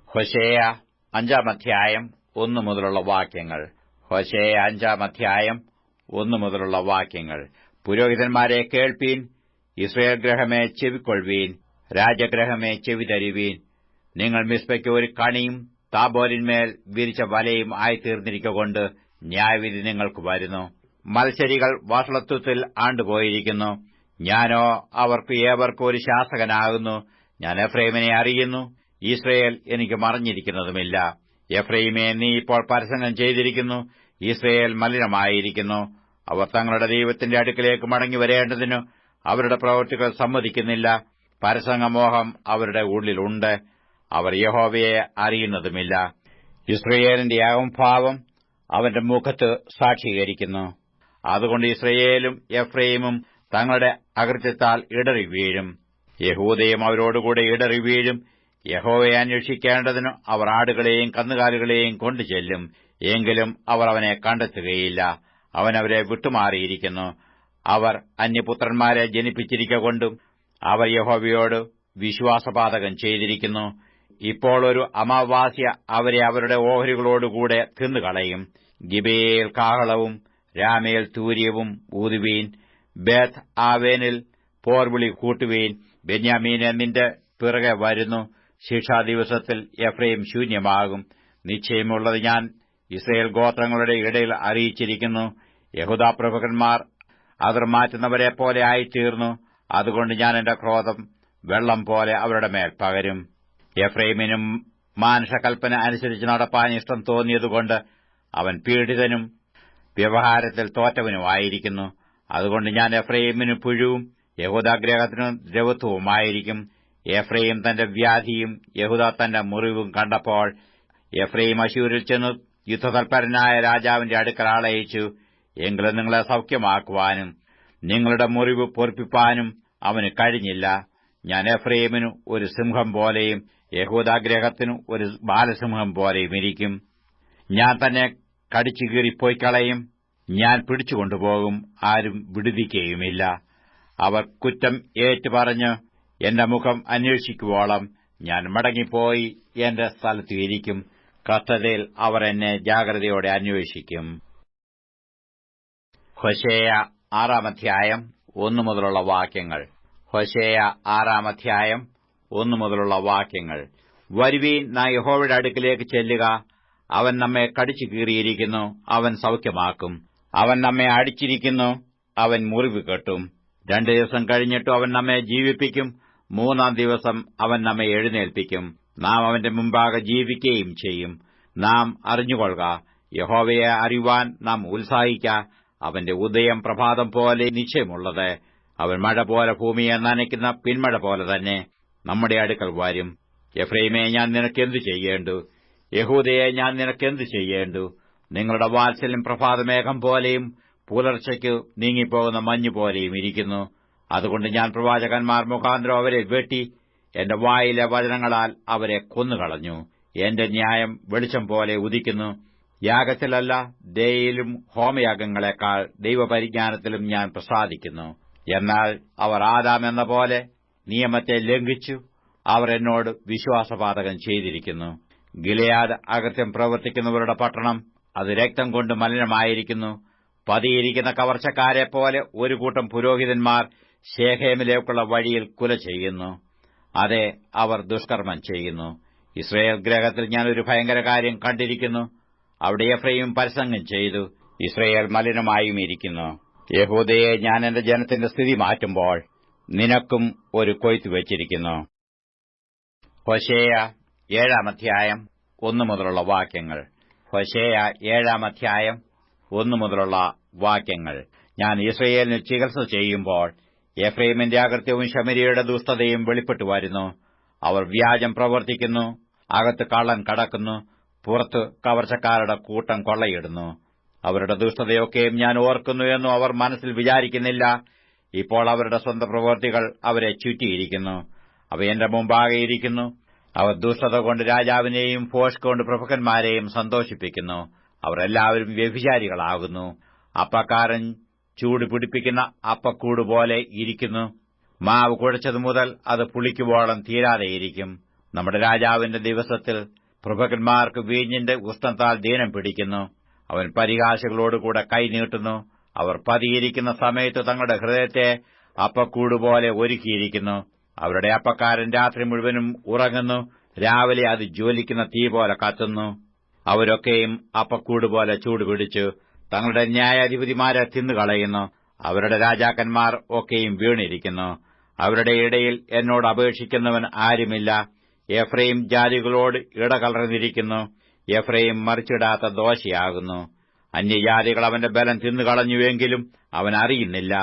ഹോശേയ 5-ാം-അധ്യായം 1 മുതലുള്ള വാക്യങ്ങൾ. ഹോശേയ 5-ാം-അധ്യായം 1 മുതലുള്ള വാക്യങ്ങൾ. പുരോഹിതന്മാരെ കേൾപ്പീൻ, ഇസ്രായേൽ ഗൃഹമേ ചെവിക്കൊള്ളുവീൻ, രാജഗ്രഹമേ ചെവിതരുവീൻ. നിങ്ങൾ മിസ്പയ്ക്ക് ഒരു കണിയും താബോരിന്മേൽ വിരിച്ച വലയും ആയിത്തീർന്നിരിക്കൊണ്ട് ന്യായവിധി നിങ്ങൾക്ക് വരുന്നു. മത്സരികൾ വഷളത്വത്തിൽ ആണ്ടുപോയിരിക്കുന്നു. ഞാനോ അവർക്ക് ഏവർക്കും ഒരു ശാസകനാകുന്നു. ഞാൻ എഫ്രൈമിനെ അറിയുന്നു, ഇസ്രയേൽ എനിക്ക് മറഞ്ഞിരിക്കുന്നതുമില്ല. എഫ്രൈമേ, നീ ഇപ്പോൾ പരസംഗം ചെയ്തിരിക്കുന്നു, ഇസ്രയേൽ മലിനമായിരിക്കുന്നു. അവർ തങ്ങളുടെ ദൈവത്തിന്റെ അടുക്കിലേക്ക് മടങ്ങി വരേണ്ടതിനു അവരുടെ പ്രവൃത്തികൾ സമ്മതിക്കുന്നില്ല. പരസംഗമോഹം അവരുടെ ഉള്ളിലുണ്ട്. അവർ യഹോവയെ അറിയുന്നതുമില്ല. ഇസ്രയേലിന്റെ അഹംഭാവം അവന്റെ മുഖത്ത് സാക്ഷീകരിക്കുന്നു. അതുകൊണ്ട് ഇസ്രയേലും എഫ്രൈമും തങ്ങളുടെ അകൃത്യത്താൽ ഇടറി വീഴും. യഹൂദയും അവരോടുകൂടെ ഇടറി വീഴും. യഹോവയെ അന്വേഷിക്കേണ്ടതിനു അവർ ആടുകളെയും കന്നുകാലികളെയും കൊണ്ടുചെല്ലും. എങ്കിലും അവർ അവനെ കണ്ടെത്തുകയില്ല. അവനവരെ വിട്ടുമാറിയിരിക്കുന്നു. അവർ അന്യപുത്രന്മാരെ ജനിപ്പിച്ചിരിക്കൊണ്ടും അവർ യഹോവയോട് വിശ്വാസപാതകം ചെയ്തിരിക്കുന്നു. ഇപ്പോൾ ഒരു അമാവാസ്യ അവരെ അവരുടെ ഓഹരികളോടുകൂടെ തിന്നുകളയും. ഗിബെയയിൽ കാഹളവും രാമയിൽ തൂര്യവും ഊതുവീൻ. ബേത്ത് ആവേനിൽ പോർവിളി കൂട്ടുവീൻ. ബെന്യാമീനെ നിന്റെ പിറകെ വരുന്നു. ശിക്ഷാദിവസത്തിൽ എഫ്രൈം ശൂന്യമാകും. നിശ്ചയമുള്ളത് ഞാൻ ഇസ്രയേൽ ഗോത്രങ്ങളുടെ ഇടയിൽ അറിയിച്ചിരിക്കുന്നു. യഹൂദാ പ്രഭുക്കന്മാർ അതിർ മാറ്റുന്നവരെപ്പോലെ ആയിത്തീർന്നു. അതുകൊണ്ട് ഞാൻ എന്റെ ക്രോധം വെള്ളം പോലെ അവരുടെ മേൽ പകരും. എഫ്രൈമിനും മാനുഷകൽപ്പന അനുസരിച്ച് നടപ്പാൻ ഇഷ്ടം തോന്നിയതുകൊണ്ട് അവൻ പീഡിതനും വ്യവഹാരത്തിൽ തോറ്റവനുമായിരിക്കുന്നു. അതുകൊണ്ട് ഞാൻ എഫ്രൈമിന് പുഴുവും യഹൂദാഗ്രഹത്തിനു ദ്രവത്വവുമായിരിക്കും. എഫ്രൈം തന്റെ വ്യാധിയും യഹൂദാ തന്റെ മുറിവും കണ്ടപ്പോൾ എഫ്രൈം അശ്ശൂരിൽ ചെന്നു യുദ്ധതൽപരനായ രാജാവിന്റെ അടുക്കൽ ആളയച്ചു. എങ്കിലും നിങ്ങളെ സൌഖ്യമാക്കുവാനും നിങ്ങളുടെ മുറിവ് പൊറിപ്പിപ്പാനും അവന് കഴിഞ്ഞില്ല. ഞാൻ എഫ്രൈമിനു ഒരു സിംഹം പോലെയും യഹൂദാഗ്രഹത്തിനു ഒരു ബാലസിംഹം പോലെയും ഇരിക്കും. ഞാൻ തന്നെ കടിച്ചുകീറിപ്പോയിക്കളയും. ഞാൻ പിടിച്ചുകൊണ്ടുപോകും, ആരും വിടുവിക്കുകയുമില്ല. അവർ കുറ്റം ഏറ്റുപറഞ്ഞ് എന്റെ മുഖം അന്വേഷിക്കുവോളം ഞാൻ മടങ്ങിപ്പോയി എന്റെ സ്ഥലത്ത് ഇരിക്കും. കഷ്ടതയിൽ അവർ എന്നെ ജാഗ്രതയോടെ അന്വേഷിക്കും. ഹോശേയ 6-ാം-അധ്യായം 1 മുതലുള്ള വാക്യങ്ങൾ. ഹോശേയ 6-ാം-അധ്യായം 1 മുതലുള്ള വാക്യങ്ങൾ. വരുവീൻ, നാം യഹോവയുടെ അടുക്കിലേക്ക് ചെല്ലുക. അവൻ നമ്മെ കടിച്ചു കീറിയിരിക്കുന്നു, അവൻ സൌഖ്യമാക്കും. അവൻ നമ്മെ അടിച്ചിരിക്കുന്നു, അവൻ മുറിവ് കെട്ടും. 2 ദിവസം കഴിഞ്ഞിട്ടും അവൻ നമ്മെ ജീവിപ്പിക്കും. 3-ാം ദിവസം അവൻ നമ്മെ എഴുന്നേൽപ്പിക്കും. നാം അവന്റെ മുമ്പാകെ ജീവിക്കുകയും ചെയ്യും. നാം അറിഞ്ഞുകൊള്ളുക, യഹോവയെ അറിയുവാൻ നാം ഉത്സാഹിക്ക. അവന്റെ ഉദയം പ്രഭാതം പോലെ നിശ്ചയമുള്ളത്. അവൻ മഴ പോലെ ഭൂമിയെ നനയ്ക്കുന്ന പിന്മഴ പോലെ തന്നെ നമ്മുടെ അടുക്കൽ വരും. എഫ്രൈമേ, ഞാൻ നിനക്കെന്തു ചെയ്യേണ്ടു? യഹൂദയെ, ഞാൻ നിനക്കെന്തു ചെയ്യേണ്ടു? നിങ്ങളുടെ വാത്സല്യം പ്രഭാതമേഘം പോലെയും പുലർച്ചയ്ക്ക് നീങ്ങിപ്പോകുന്ന മഞ്ഞുപോലെയും ഇരിക്കുന്നു. അതുകൊണ്ട് ഞാൻ പ്രവാചകന്മാർ മുഖാന്തരം അവരെ വെട്ടി എന്റെ വായിലെ വചനങ്ങളാൽ അവരെ കൊന്നുകളഞ്ഞു. എന്റെ ന്യായം വെളിച്ചം പോലെ ഉദിക്കുന്നു. യാഗത്തിലല്ല, ദയയിലും ഹോമയാഗങ്ങളെക്കാൾ ദൈവപരിജ്ഞാനത്തിലും ഞാൻ പ്രസാദിക്കുന്നു. എന്നാൽ അവർ ആദാം എന്ന പോലെ നിയമത്തെ ലംഘിച്ചു. അവർ എന്നോട് വിശ്വാസപാതകം ചെയ്തിരിക്കുന്നു. ഗിലെയാദ് അകൃത്യം പ്രവർത്തിക്കുന്നവരുടെ പട്ടണം, അത് രക്തം കൊണ്ട് മലിനമായിരിക്കുന്നു. പതിയിരിക്കുന്ന കവർച്ചക്കാരെപ്പോലെ ഒരു കൂട്ടം പുരോഹിതന്മാർ ശേഖേമിലേക്കുള്ള വഴിയിൽ കുല ചെയ്യുന്നു. അതെ, അവർ ദുഷ്കർമ്മം ചെയ്യുന്നു. ഇസ്രയേൽ ഗൃഹത്തിൽ ഞാൻ ഒരു ഭയങ്കര കാര്യം കണ്ടിരിക്കുന്നു. അവിടെ എഫ്രൈം പരസംഗം ചെയ്തു, ഇസ്രയേൽ മലിനമായും ഇരിക്കുന്നു. യഹൂദയെ, ഞാൻ എന്റെ ജനത്തിന്റെ സ്ഥിതി മാറ്റുമ്പോൾ നിനക്കും ഒരു കൊയ്ത്ത് വച്ചിരിക്കുന്നു. ഹോശേയ 7-ാം-അധ്യായം 1 മുതലുള്ള വാക്യങ്ങൾ. ഹോശേയ 7-ാം-അധ്യായം 1 മുതലുള്ള വാക്യങ്ങൾ. ഞാൻ ഇസ്രയേലിന് ചികിത്സ ചെയ്യുമ്പോൾ എഫ്രൈമിന്റെ അകൃത്യവും ശമര്യയുടെ ദുഷ്ടതയും വെളിപ്പെട്ടു വരുന്നു. അവർ വ്യാജം പ്രവർത്തിക്കുന്നു, അകത്ത് കള്ളൻ കടക്കുന്നു, പുറത്ത് കവർച്ചക്കാരുടെ കൂട്ടം കൊള്ളയിടുന്നു. അവരുടെ ദുഷ്ടതയൊക്കെയും ഞാൻ ഓർക്കുന്നു എന്നു അവർ മനസ്സിൽ വിചാരിക്കുന്നില്ല. ഇപ്പോൾ അവരുടെ സ്വന്തം പ്രവൃത്തികൾ അവരെ ചുറ്റിയിരിക്കുന്നു. അവ എന്റെ മുമ്പാകെ ഇരിക്കുന്നു. അവർ ദുഷ്ടത കൊണ്ട് രാജാവിനെയും ഭോഷ് കൊണ്ട് പ്രഭുക്കന്മാരെയും സന്തോഷിപ്പിക്കുന്നു. അവർ എല്ലാവരും വ്യഭിചാരികളാകുന്നു. അപ്പക്കാരൻ ചൂട് പിടിപ്പിക്കുന്ന അപ്പക്കൂട് പോലെ ഇരിക്കുന്നു. മാവ് കുഴച്ചതു മുതൽ അത് പുളിക്കുവോളം തീരാതെയിരിക്കും. നമ്മുടെ രാജാവിന്റെ ദിവസത്തിൽ പ്രഭുക്കന്മാർക്ക് വീഞ്ഞിന്റെ ഉഷ്ണത്താൽ ദീനം പിടിക്കുന്നു. അവൻ പരിഹാസികളോടുകൂടെ കൈ നീട്ടുന്നു. അവർ പതിയിരിക്കുന്ന സമയത്ത് തങ്ങളുടെ ഹൃദയത്തെ അപ്പക്കൂടുപോലെ ഒരുക്കിയിരിക്കുന്നു. അവരുടെ അപ്പക്കാരൻ രാത്രി മുഴുവനും ഉറങ്ങുന്നു. രാവിലെ അത് ജ്വലിക്കുന്ന തീ പോലെ കത്തുന്നു. അവരൊക്കെയും അപ്പക്കൂടുപോലെ ചൂടുപിടിച്ചു തങ്ങളുടെ ന്യായാധിപതിമാരെ തിന്നുകളയുന്നു. അവരുടെ രാജാക്കന്മാർ ഒക്കെയും വീണിരിക്കുന്നു. അവരുടെ ഇടയിൽ എന്നോട് അപേക്ഷിക്കുന്നവൻ ആരുമില്ല. എഫ്രൈം ജാതികളോട് ഇടകലർന്നിരിക്കുന്നു. എഫ്രൈം മറിച്ചിടാത്ത ദോശയാകുന്നു. അന്യജാതികൾ അവന്റെ ബലം തിന്നുകളഞ്ഞുവെങ്കിലും അവൻ അറിയുന്നില്ല.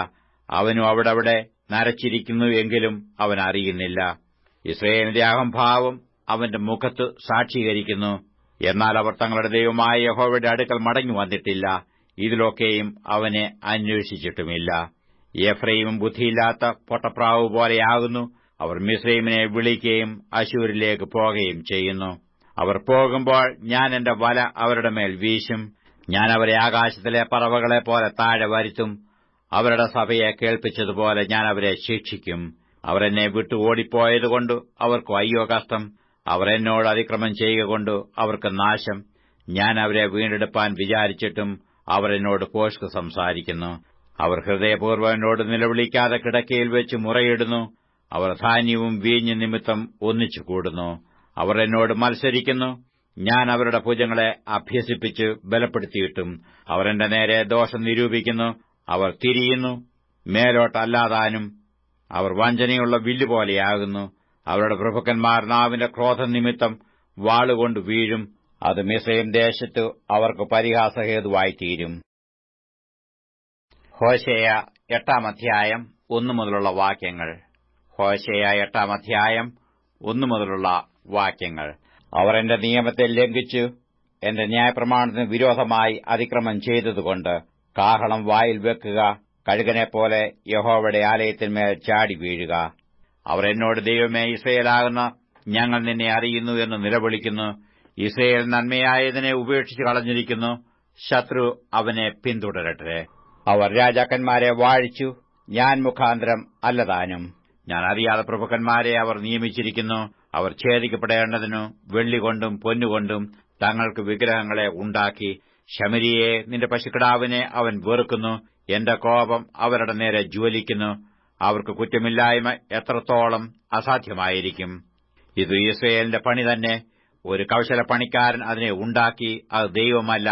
അവനും അവിടെ നരച്ചിരിക്കുന്നു എങ്കിലും അവൻ അറിയുന്നില്ല. ഇസ്രായേലിന്റെ അഹംഭാവം അവന്റെ മുഖത്ത് സാക്ഷീകരിക്കുന്നു. എന്നാൽ അവർ തങ്ങളുടെ ദൈവമായ യഹോവയുടെ അടുക്കൽ മടങ്ങി വന്നിട്ടില്ല. ഇതിലൊക്കെയും അവനെ അന്വേഷിച്ചിട്ടുമില്ല. എഫ്രൈമും ബുദ്ധിയില്ലാത്ത പൊട്ടപ്രാവ് പോലെയാകുന്നു. അവർ മിസ്രയീമിനെ വിളിക്കുകയും അശ്ശൂരിലേക്ക് പോകുകയും ചെയ്യുന്നു. അവർ പോകുമ്പോൾ ഞാൻ എന്റെ വല അവരുടെ മേൽ വീശും. ഞാൻ അവരെ ആകാശത്തിലെ പറവകളെപ്പോലെ താഴെ വരുത്തും. അവരുടെ സഭയെ കേൾപ്പിച്ചതുപോലെ ഞാൻ അവരെ ശിക്ഷിക്കും. അവർ എന്നെ വിട്ടു ഓടിപ്പോയതുകൊണ്ട് അവർക്ക് അയ്യോ കഷ്ടം. അവർ എന്നോട് അതിക്രമം ചെയ്യുകകൊണ്ട് അവർക്ക് നാശം. ഞാൻ അവരെ വീണ്ടെടുപ്പാൻ വിചാരിച്ചിട്ടും അവർ എന്നോട് ഭോഷ്ക് സംസാരിക്കുന്നു. അവർ ഹൃദയപൂർവ്വം എന്നോട് നിലവിളിക്കാതെ കിടക്കയിൽ വെച്ച് മുറയിടുന്നു. അവർ ധാന്യവും വീഞ്ഞു നിമിത്തം ഒന്നിച്ചു കൂടുന്നു. അവർ എന്നോട് മത്സരിക്കുന്നു. ഞാൻ അവരുടെ ഭുജങ്ങളെ അഭ്യസിപ്പിച്ച് ബലപ്പെടുത്തിയിട്ടും അവർ എന്റെ നേരെ ദോഷം നിരൂപിക്കുന്നു. അവർ തിരിയുന്നു, മേലോട്ടല്ലാതാനും. അവർ വഞ്ചനയുള്ള വില്ലുപോലെയാകുന്നു. അവരുടെ പ്രഭുക്കന്മാർ നാവിന്റെ ക്രോധം നിമിത്തം വാളുകൊണ്ട് വീഴും. അത് മിസ്രയീം ദേശത്ത് അവർക്ക് പരിഹാസഹേതുവായിത്തീരും. ഹോശേയ 8-ാം അധ്യായം 1 മുതലുള്ള വാക്യങ്ങൾ. ഹോശേയ 8-ാം അധ്യായം 1 മുതലുള്ള വാക്യങ്ങൾ. അവർ എന്റെ നിയമത്തെ ലംഘിച്ചു എന്റെ ന്യായപ്രമാണത്തിന് വിരോധമായി അതിക്രമം ചെയ്തതുകൊണ്ട് കാഹളം വായിൽ വെക്കുക, കഴുകനെപ്പോലെ യഹോവയുടെ ആലയത്തിന്മേൽ ചാടി വീഴുക. അവർ എന്നോട് ദൈവമേ, ഇസ്രയേലാകുന്ന ഞങ്ങൾ നിന്നെ അറിയുന്നു എന്ന് നിലവിളിക്കുന്നു. ഇസ്രയേൽ നന്മയായതിനെ ഉപേക്ഷിച്ചു കളഞ്ഞിരിക്കുന്നു. ശത്രു അവനെ പിന്തുടരട്ടെ. അവർ രാജാക്കന്മാരെ വാഴിച്ചു, ഞാൻ മുഖാന്തരം അല്ലതാനും. ഞാൻ അറിയാതെ പ്രഭുക്കന്മാരെ അവർ നിയമിച്ചിരിക്കുന്നു. അവർ ഛേദിക്കപ്പെടേണ്ടതിനു വെള്ളികൊണ്ടും പൊന്നുകൊണ്ടും തങ്ങൾക്ക് വിഗ്രഹങ്ങളെ ഉണ്ടാക്കി. ശമരിയെ നിന്റെ പശുക്കിടാവിനെ അവൻ വെറുക്കുന്നു. എന്റെ കോപം അവരുടെ നേരെ ജ്വലിക്കുന്നു. അവർക്ക് കുറ്റമില്ലായ്മ എത്രത്തോളം അസാധ്യമായിരിക്കും. ഇത് ഇസ്രയേലിന്റെ പണി തന്നെ. ഒരു കൗശലപ്പണിക്കാരൻ അതിനെ ഉണ്ടാക്കി. അത് ദൈവമല്ല.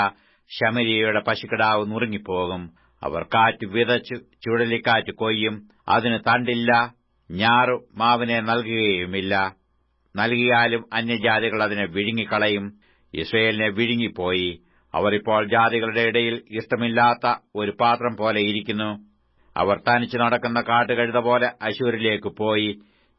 ശമരിയയുടെ പശുക്കിടാവ് നുറുങ്ങിപ്പോകും. അവർ കാറ്റ് വിതച്ചു ചുഴലിക്കാറ്റ് കൊയ്യും. അതിന് തണ്ടില്ല. ഞാറു മാവിനെ നൽകുകയുമില്ല. നൽകിയാലും അന്യജാതികൾ അതിനെ വിഴുങ്ങിക്കളയും. ഇസ്രയേലിനെ വിഴുങ്ങിപ്പോയി. അവർ ഇപ്പോൾ ജാതികളുടെ ഇടയിൽ ഇഷ്ടമില്ലാത്ത ഒരു പാത്രം പോലെ ഇരിക്കുന്നു. അവർ തനിച്ചു നടക്കുന്ന കാട്ടുകഴുത പോലെ അശ്ശൂരിലേക്ക് പോയി.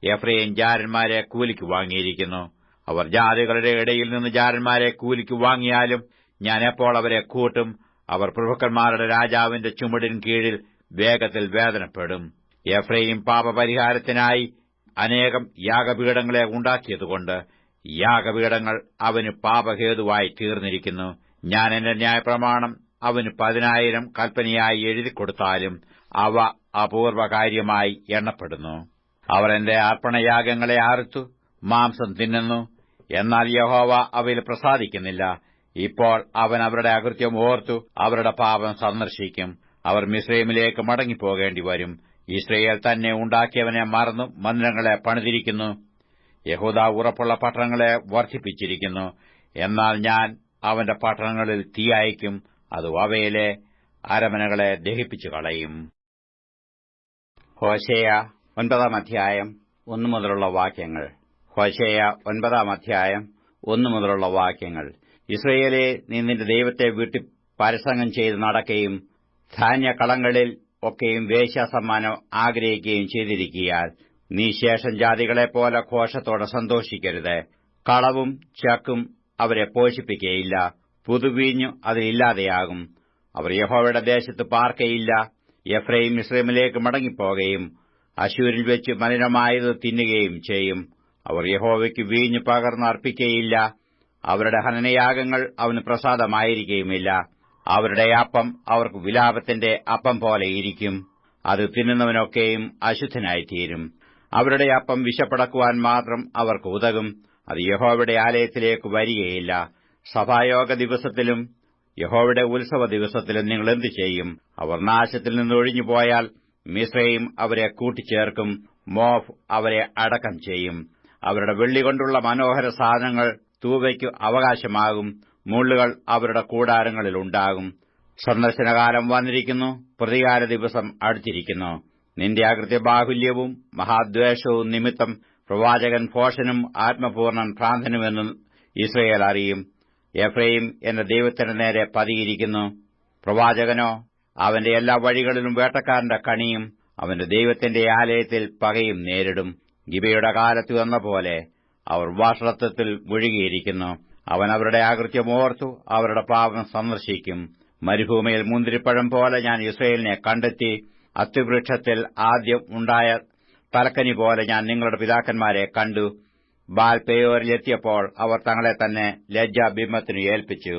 എഫ്രയീം ജാരന്മാരെ കൂലിക്ക് വാങ്ങിയിരിക്കുന്നു. അവർ ജാതികളുടെ ഇടയിൽ നിന്ന് ജാരന്മാരെ കൂലിക്ക് വാങ്ങിയാലും ഞാൻ എപ്പോൾ അവരെ കൂട്ടും. അവർ പ്രഭുക്കന്മാരുടെ രാജാവിന്റെ ചുമടിൻ കീഴിൽ വേഗത്തിൽ വേദനപ്പെടും. എഫ്രയീം പാപപരിഹാരത്തിനായി അനേകം യാഗപീഠങ്ങളെ ഉണ്ടാക്കിയതുകൊണ്ട് യാഗപീഠങ്ങൾ അവന് പാപഹേതുവായി തീർന്നിരിക്കുന്നു. ഞാൻ എന്റെ ന്യായപ്രമാണം അവന് 10,000 കൽപ്പനയായി എഴുതിക്കൊടുത്താലും അവ അപൂർവകാര്യമായി എണ്ണപ്പെടുന്നു. അവർ എന്റെ അർപ്പണയാഗങ്ങളെ അറുത്തു മാംസം തിന്നുന്നു. എന്നാൽ യഹോവ അവയിൽ പ്രസാദിക്കുന്നില്ല. ഇപ്പോൾ അവൻ അവരുടെ അകൃത്യം ഓർത്തു അവരുടെ പാപം സന്ദർശിക്കും. അവർ മിസ്രയീമിലേക്ക് മടങ്ങിപ്പോകേണ്ടി വരും. ഇസ്രയേൽ തന്നെ ഉണ്ടാക്കിയവനെ മറന്നു മന്ദിരങ്ങളെ പണിതിരിക്കുന്നു. യഹൂദാ ഉറപ്പുള്ള പട്ടണങ്ങളെ വർദ്ധിപ്പിച്ചിരിക്കുന്നു. എന്നാൽ ഞാൻ അവന്റെ പട്ടണങ്ങളിൽ തീ അയക്കും. അത് അവയിലെ അരമനകളെ ദഹിപ്പിച്ചു കളയും. ഹോശേയ 9-ാം അധ്യായം 1 മുതലുള്ള വാക്യങ്ങൾ. ഹോശേയ 9-ാം അധ്യായം 1 മുതലുള്ള വാക്യങ്ങൾ. ഇസ്രയേലേ, നീ നിന്റെ ദൈവത്തെ വിട്ട് പരസംഗം ചെയ്ത് നടക്കുകയും ധാന്യകളങ്ങളിൽ ഒക്കെയും വേശ്യാസമ്മാനം ആഗ്രഹിക്കുകയും ചെയ്തിരിക്കയാൽ നീ ശേഷം ജാതികളെപ്പോലെ ഘോഷത്തോടെ സന്തോഷിക്കരുത്. കളവും ചക്കും അവരെ പോഷിപ്പിക്കുകയില്ല. പുതുവീഞ്ഞു അതിലില്ലാതെയാകും. അവർ യഹോവയുടെ ദേശത്ത് പാർക്കയില്ല. എഫ്രയീം മിസ്രയീമിലേക്ക് മടങ്ങിപ്പോകുകയും അശ്ശൂരിൽ വെച്ച് മലിനമായത് തിന്നുകയും ചെയ്യും. അവർ യഹോവയ്ക്ക് വീഞ്ഞു പകർന്ന് അർപ്പിക്കുകയില്ല. അവരുടെ ഹനനയാഗങ്ങൾ അവന് പ്രസാദമായിരിക്കുകയുമില്ല. അവരുടെ അപ്പം അവർക്ക് വിലാപത്തിന്റെ അപ്പം പോലെ ഇരിക്കും. അത് തിന്നുന്നവനൊക്കെയും അശുദ്ധനായിത്തീരും. അവരുടെ അപ്പം വിശപ്പടക്കുവാൻ മാത്രം അവർക്ക് ഉതകും. അത് യഹോവയുടെ ആലയത്തിലേക്ക് വരികയില്ല. സഭായോഗ ദിവസത്തിലും യഹോവയുടെ ഉത്സവ ദിവസത്തിലും നിങ്ങൾ എന്തു ചെയ്യും? അവർ നാശത്തിൽ നിന്ന് ഒഴിഞ്ഞുപോയാൽ മിസ്രയീം അവരെ കൂട്ടിച്ചേർക്കും. മോഫ് അവരെ അടക്കം ചെയ്യും. അവരുടെ വെള്ളികൊണ്ടുള്ള മനോഹര സാധനങ്ങൾ തൂവയ്ക്കു അവകാശമാകും. മുള്ളുകൾ അവരുടെ കൂടാരങ്ങളിലുണ്ടാകും. സന്ദർശനകാലം വന്നിരിക്കുന്നു. പ്രതികാര ദിവസം അടുത്തിരിക്കുന്നു. നിന്റെ അകൃത്യബാഹുല്യവും മഹാദ്വേഷവും നിമിത്തം പ്രവാചകൻ ഭോഷനും ആത്മപൂർണ്ണൻ ഭ്രാന്തനുമെന്ന് ഇസ്രയേൽ അറിയും. എഫ്രയീം എന്റെ ദൈവത്തിന്റെ നേരെ പതിയിരിക്കുന്നു. പ്രവാചകനോ അവന്റെ എല്ലാ വഴികളിലും വേട്ടക്കാരന്റെ കണിയും അവന്റെ ദൈവത്തിന്റെ ആലയത്തിൽ പകയും നേരിടും. ഗിബയുടെ കാലത്ത് എന്ന പോലെ അവർ വഷളത്വത്തിൽ മുഴുകിയിരിക്കുന്നു. അവൻ അവരുടെ അകൃത്യമോർത്തു അവരുടെ പാപം സന്ദർശിക്കും. മരുഭൂമിയിൽ മുന്തിരിപ്പഴം പോലെ ഞാൻ ഇസ്രയേലിനെ കണ്ടെത്തി. അത്തിവൃക്ഷത്തിൽ ആദ്യം ഉണ്ടായ തലക്കനി പോലെ ഞാൻ നിങ്ങളുടെ പിതാക്കന്മാരെ കണ്ടു. ബാൽപെയോരിലെത്തിയപ്പോൾ അവർ തങ്ങളെ തന്നെ ലജ്ജാബിംബത്തിനു ഏൽപ്പിച്ചു.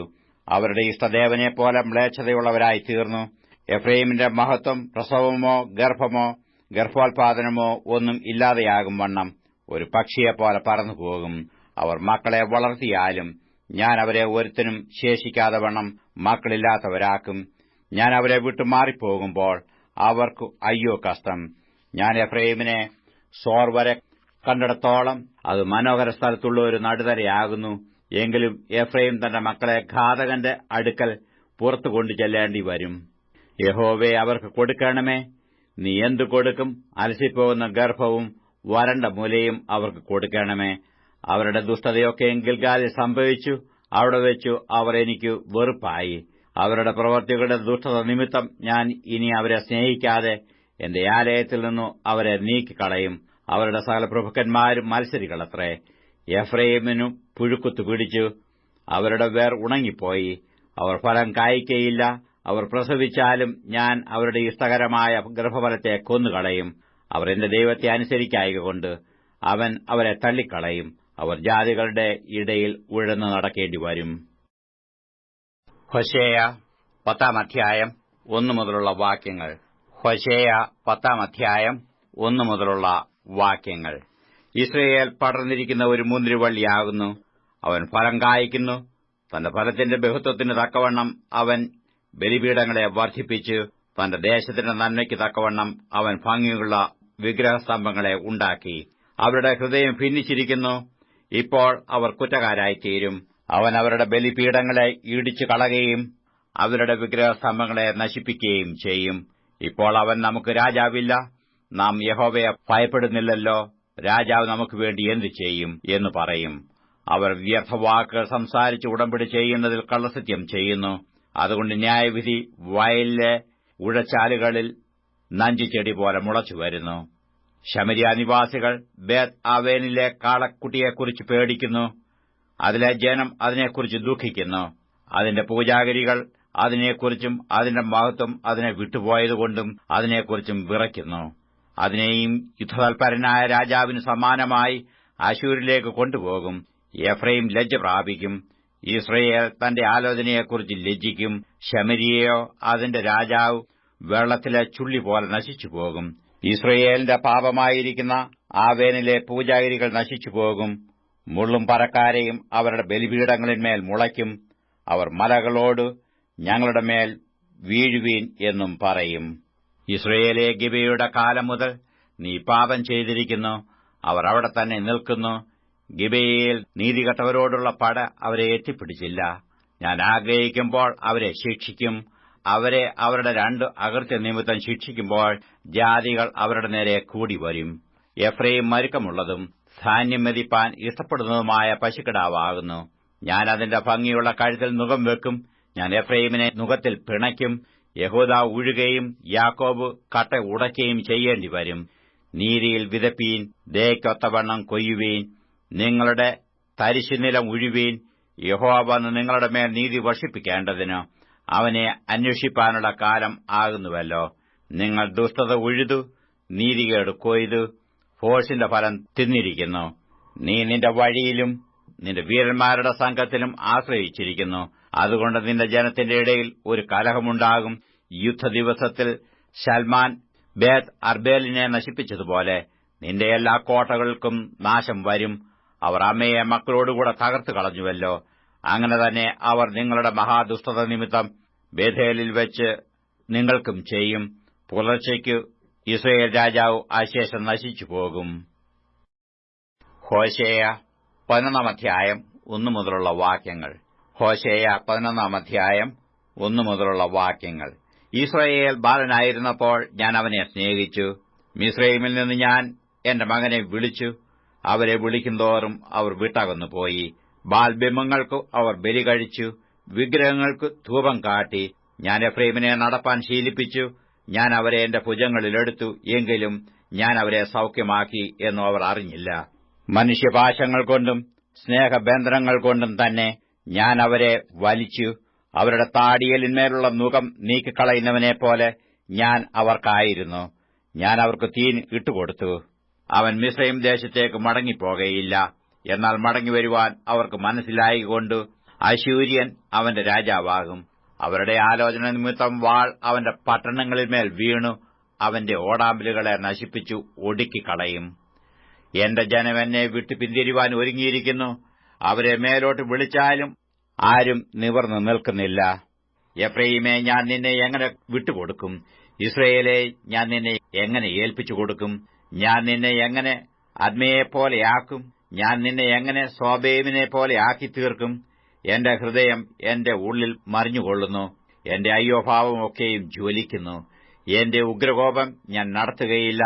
അവരുടെ ഇഷ്ടദേവനെപ്പോലെ മ്ലേച്ഛതയുള്ളവരായി തീർന്നു. എഫ്രയീമിന്റെ മഹത്വം പ്രസവമോ ഗർഭമോ ഗർഭോത്പാദനമോ ഒന്നും ഇല്ലാതെയാകും വണ്ണം ഒരു പക്ഷിയെപ്പോലെ പറന്നുപോകും. അവർ മക്കളെ വളർത്തിയാലും ഞാൻ അവരെ ഒരുത്തനും ശേഷിക്കാതെ വണ്ണം മക്കളില്ലാത്തവരാക്കും. ഞാൻ അവരെ വിട്ടുമാറിപ്പോകുമ്പോൾ അവർക്ക് അയ്യോ കഷ്ടം. ഞാൻ എഫ്രയീമിനെ സോർ വരെ കണ്ടിടത്തോളം അത് മനോഹര സ്ഥലത്തുള്ള ഒരു നടുതരയാകുന്നു. എങ്കിലും എഫ്രയീം തന്റെ മക്കളെ ഘാതകന്റെ അടുക്കൽ പുറത്തു കൊണ്ടു ചെല്ലേണ്ടി വരും. യഹോവേ, അവർക്ക് കൊടുക്കണമേ. നീ എന്തു കൊടുക്കും? അലസിപ്പോകുന്ന ഗർഭവും വരണ്ട മുലയും അവർക്ക് കൊടുക്കണമേ. അവരുടെ ദുഷ്ടതയൊക്കെ ഗിൽഗാലിൽ സംഭവിച്ചു. അവിടെ വെച്ചു അവർ എനിക്ക് വെറുപ്പായി. അവരുടെ പ്രവൃത്തികളുടെ ദുഷ്ടത നിമിത്തം ഞാൻ ഇനി അവരെ സ്നേഹിക്കാതെ എന്റെ ആലയത്തിൽ നിന്നു അവരെ നീക്കിക്കളയും. അവരുടെ സകല പ്രഭുക്കന്മാരും മത്സരികളത്രേ. എഫ്രയീമിനു പുഴുക്കുത്തു പിടിച്ചു. അവരുടെ വേർ ഉണങ്ങിപ്പോയി. അവർ ഫലം കായ്ക്കയില്ല. അവർ പ്രസവിച്ചാലും ഞാൻ അവരുടെ ഇഷ്ടകരമായ ഗർഭഫലത്തെ കൊന്നുകളയും. അവർ എന്റെ ദൈവത്തെ അനുസരിക്കായകൊണ്ട് അവൻ അവരെ തള്ളിക്കളയും. അവർ ജാതികളുടെ ഇടയിൽ ഉഴന്നു നടക്കേണ്ടി വരും. ഹോശേയ 10-ാം അധ്യായം 1 മുതലുള്ള വാക്യങ്ങൾ. ഹോശേയ 10-ാം അധ്യായം 1 മുതലുള്ള വാക്യങ്ങൾ. ഇസ്രയേൽ പടർന്നിരിക്കുന്ന ഒരു മുന്തിരിവള്ളിയാകുന്നു. അവൻ ഫലം കായ്ക്കുന്നു. തന്റെ ഫലത്തിന്റെ ബഹുത്വത്തിന് തക്കവണ്ണം അവൻ ബലിപീഠങ്ങളെ വർദ്ധിപ്പിച്ചു. തന്റെ ദേശത്തിന്റെ നന്മയ്ക്ക് തക്കവണ്ണം അവൻ ഭംഗിയുള്ള വിഗ്രഹസ്തംഭങ്ങളെ ഉണ്ടാക്കി. അവരുടെ ഹൃദയം ഭിന്നിച്ചിരിക്കുന്നു. ഇപ്പോൾ അവർ കുറ്റക്കാരായിത്തീരും. അവൻ അവരുടെ ബലിപീഠങ്ങളെ ഇടിച്ചു കളയുകയും അവരുടെ വിഗ്രഹസ്തംഭങ്ങളെ നശിപ്പിക്കുകയും ചെയ്യും. ഇപ്പോൾ അവൻ നമുക്ക് രാജാവില്ല, നാം യഹോവയെ ഭയപ്പെടുന്നില്ലല്ലോ, രാജാവ് നമുക്ക് വേണ്ടി എന്തു ചെയ്യും എന്ന് പറയും. അവർ വ്യർത്ഥവാക്കുകൾ സംസാരിച്ച് ഉടമ്പടി ചെയ്യുന്നതിൽ കള്ളസത്യം ചെയ്യുന്നു. അതുകൊണ്ട് ന്യായവിധി വയലിലെ ഉഴച്ചാലുകളിൽ നഞ്ചുചെടി പോലെ മുളച്ചു വരുന്നു. ശമരിയ നിവാസികൾ ബേത് ആവേനിലെ കാളക്കുട്ടിയെക്കുറിച്ച് പേടിക്കുന്നു. അതിലെ ജനം അതിനെക്കുറിച്ച് ദുഃഖിക്കുന്നു. അതിന്റെ പൂജാഗിരികൾ അതിനെക്കുറിച്ചും അതിന്റെ മഹത്വം അതിനെ വിട്ടുപോയതുകൊണ്ടും അതിനെക്കുറിച്ചും വിറയ്ക്കുന്നു. അതിനെയും യുദ്ധതൽപരനായ രാജാവിന് സമാനമായി അശ്ശൂരിലേക്ക് കൊണ്ടുപോകും. എഫ്രയീം ലജ്ജ പ്രാപിക്കും. ഇസ്രയേൽ തന്റെ ആലോചനയെക്കുറിച്ച് ലജ്ജിക്കും. ശമരിയയോ അതിന്റെ രാജാവ് വെള്ളത്തിലെ ചുള്ളി പോലെ നശിച്ചുപോകും. ഇസ്രയേലിന്റെ പാപമായിരിക്കുന്ന ആവേനിലെ പൂജാഗിരികൾ നശിച്ചുപോകും. മുള്ളും പറക്കാരെയും അവരുടെ ബലിപീഠങ്ങളിന്മേൽ മുളയ്ക്കും. അവർ മലകളോട് ഞങ്ങളുടെ മേൽ വീഴുവീൻ എന്നും പറയും. ഇസ്രയേലേ, ഗിബയുടെ കാലം മുതൽ നീ പാപം ചെയ്തിരിക്കുന്നു. അവർ അവിടെ തന്നെ നിൽക്കുന്നു. ഗിബയിൽ നീതികെട്ടവരോടുള്ള പട അവരെ എത്തിപ്പിടിച്ചില്ല. ഞാൻ ആഗ്രഹിക്കുമ്പോൾ അവരെ ശിക്ഷിക്കും. അവരെ അവരുടെ 2 അകൃത്യനിമിത്തം ശിക്ഷിക്കുമ്പോൾ ജാതികൾ അവരുടെ നേരെ കൂടിവരും. എഫ്രയീം മരുക്കമുള്ളതും ധാന്യം മെതിപ്പാൻ ഇഷ്ടപ്പെടുന്നതുമായ പശുക്കിടാവാകുന്നു. ഞാൻ അതിന്റെ ഭംഗിയുള്ള കഴുത്തിൽ നുകം വെക്കും. ഞാൻ എഫ്രയീമിനെ നുകത്തിൽ പിണയ്ക്കും. യഹൂദ ഉഴുകയും യാക്കോബ് കട്ട ഉടയ്ക്കുകയും ചെയ്യേണ്ടി വരും. നീതിയിൽ വിതപ്പീൻ, ദയയ്ക്കൊത്തവണ്ണം കൊയ്യുവീൻ. നിങ്ങളുടെ തരിശുനിലം ഉഴുവീൻ. യഹോവ വന്ന് നിങ്ങളുടെ മേൽ നീതി വർഷിപ്പിക്കേണ്ടതിന് അവനെ അന്വേഷിപ്പാനുള്ള കാലം ആകുന്നുവല്ലോ. നിങ്ങൾ ദുഷ്ടത ഉഴുതു, നീതികേട് കൊയ്തു, ഭോഷിന്റെ ഫലം തിന്നിരിക്കുന്നു. നീ നിന്റെ വഴിയിലും നിന്റെ വീരന്മാരുടെ സംഘത്തിലും ആശ്രയിച്ചിരിക്കുന്നു. അതുകൊണ്ട് നിന്റെ ജനത്തിന്റെ ഇടയിൽ ഒരു കലഹമുണ്ടാകും. യുദ്ധദിവസത്തിൽ ശൽമാൻ ബേത്ത് അർബേലിനെ നശിപ്പിച്ചതുപോലെ നിന്റെ എല്ലാ കോട്ടകൾക്കും നാശം വരും. അവർ അമ്മയെ മക്കളോടുകൂടെ തകർത്തു കളഞ്ഞുവല്ലോ. അങ്ങനെ തന്നെ അവർ നിങ്ങളുടെ മഹാദുഷ്ടത നിമിത്തം ബേഥേലിൽ വെച്ച് നിങ്ങൾക്കും ചെയ്യും. പുലർച്ചയ്ക്ക് ഇസ്രായേൽ രാജാവ് അശേഷം നശിച്ചുപോകും. ഹോശേയ 11-ാം അധ്യായം 1 മുതലുള്ള വാക്യങ്ങൾ. ഹോശേയ 11-ാം അധ്യായം 1 മുതലുള്ള വാക്യങ്ങൾ. ഇസ്രായേൽ ബാലനായിരുന്നപ്പോൾ ഞാൻ അവനെ സ്നേഹിച്ചു. മിസ്രയീമിൽ നിന്ന് ഞാൻ എന്റെ മകനെ വിളിച്ചു. അവരെ വിളിക്കുന്തോറും അവർ വിട്ടകന്നുപോയി. ബാൽബിംബങ്ങൾക്ക് അവർ ബലി കഴിച്ചു, വിഗ്രഹങ്ങൾക്ക് ധൂപം കാട്ടി. ഞാൻ എഫ്രൈമിനെ നടപ്പാൻ ശീലിപ്പിച്ചു. ഞാൻ അവരെ എന്റെ ഭുജങ്ങളിലെടുത്തു, എങ്കിലും ഞാൻ അവരെ സൌഖ്യമാക്കി എന്നും അവർ അറിഞ്ഞില്ല. മനുഷ്യപാശങ്ങൾ കൊണ്ടും സ്നേഹബന്ധനങ്ങൾ കൊണ്ടും തന്നെ ഞാൻ അവരെ വലിച്ചു. അവരുടെ താടിയലിന്മേലുള്ള നുകം നീക്കിക്കളയുന്നവനെപ്പോലെ ഞാൻ അവർക്കായിരുന്നു. ഞാൻ അവർക്ക് തീൻ ഇട്ടുകൊടുത്തു. അവൻ മിസ്രയീം ദേശത്തേക്ക് മടങ്ങിപ്പോകയില്ല. എന്നാൽ മടങ്ങിവരുവാൻ അവർക്ക് മനസ്സിലായിക്കൊണ്ടു അശൂര്യൻ അവന്റെ രാജാവാകും. അവരുടെ ആലോചന നിമിത്തം വാൾ അവന്റെ പട്ടണങ്ങളിന്മേൽ വീണു അവന്റെ ഓടാമ്പലുകളെ നശിപ്പിച്ചു ഒടുക്കിക്കളയും. എന്റെ ജനം എന്നെ വിട്ടു പിന്തിരിവാൻ ഒരുങ്ങിയിരിക്കുന്നു. അവരെ മേലോട്ട് വിളിച്ചാലും ആരും നിവർന്നു നിൽക്കുന്നില്ല. എഫ്രയീമേ, ഞാൻ നിന്നെ എങ്ങനെ വിട്ടുകൊടുക്കും? ഇസ്രയേലെ, ഞാൻ നിന്നെ എങ്ങനെ ഏൽപ്പിച്ചു കൊടുക്കും? ഞാൻ നിന്നെ എങ്ങനെ അദ്മയെപ്പോലെയാക്കും? ഞാൻ നിന്നെ എങ്ങനെ സോബേമിനെ പോലെ ആക്കി തീർക്കും? എന്റെ ഹൃദയം എന്റെ ഉള്ളിൽ മറിഞ്ഞുകൊള്ളുന്നു. എന്റെ അയ്യോഭാവമൊക്കെയും ജ്വലിക്കുന്നു. എന്റെ ഉഗ്രകോപം ഞാൻ നടത്തുകയില്ല.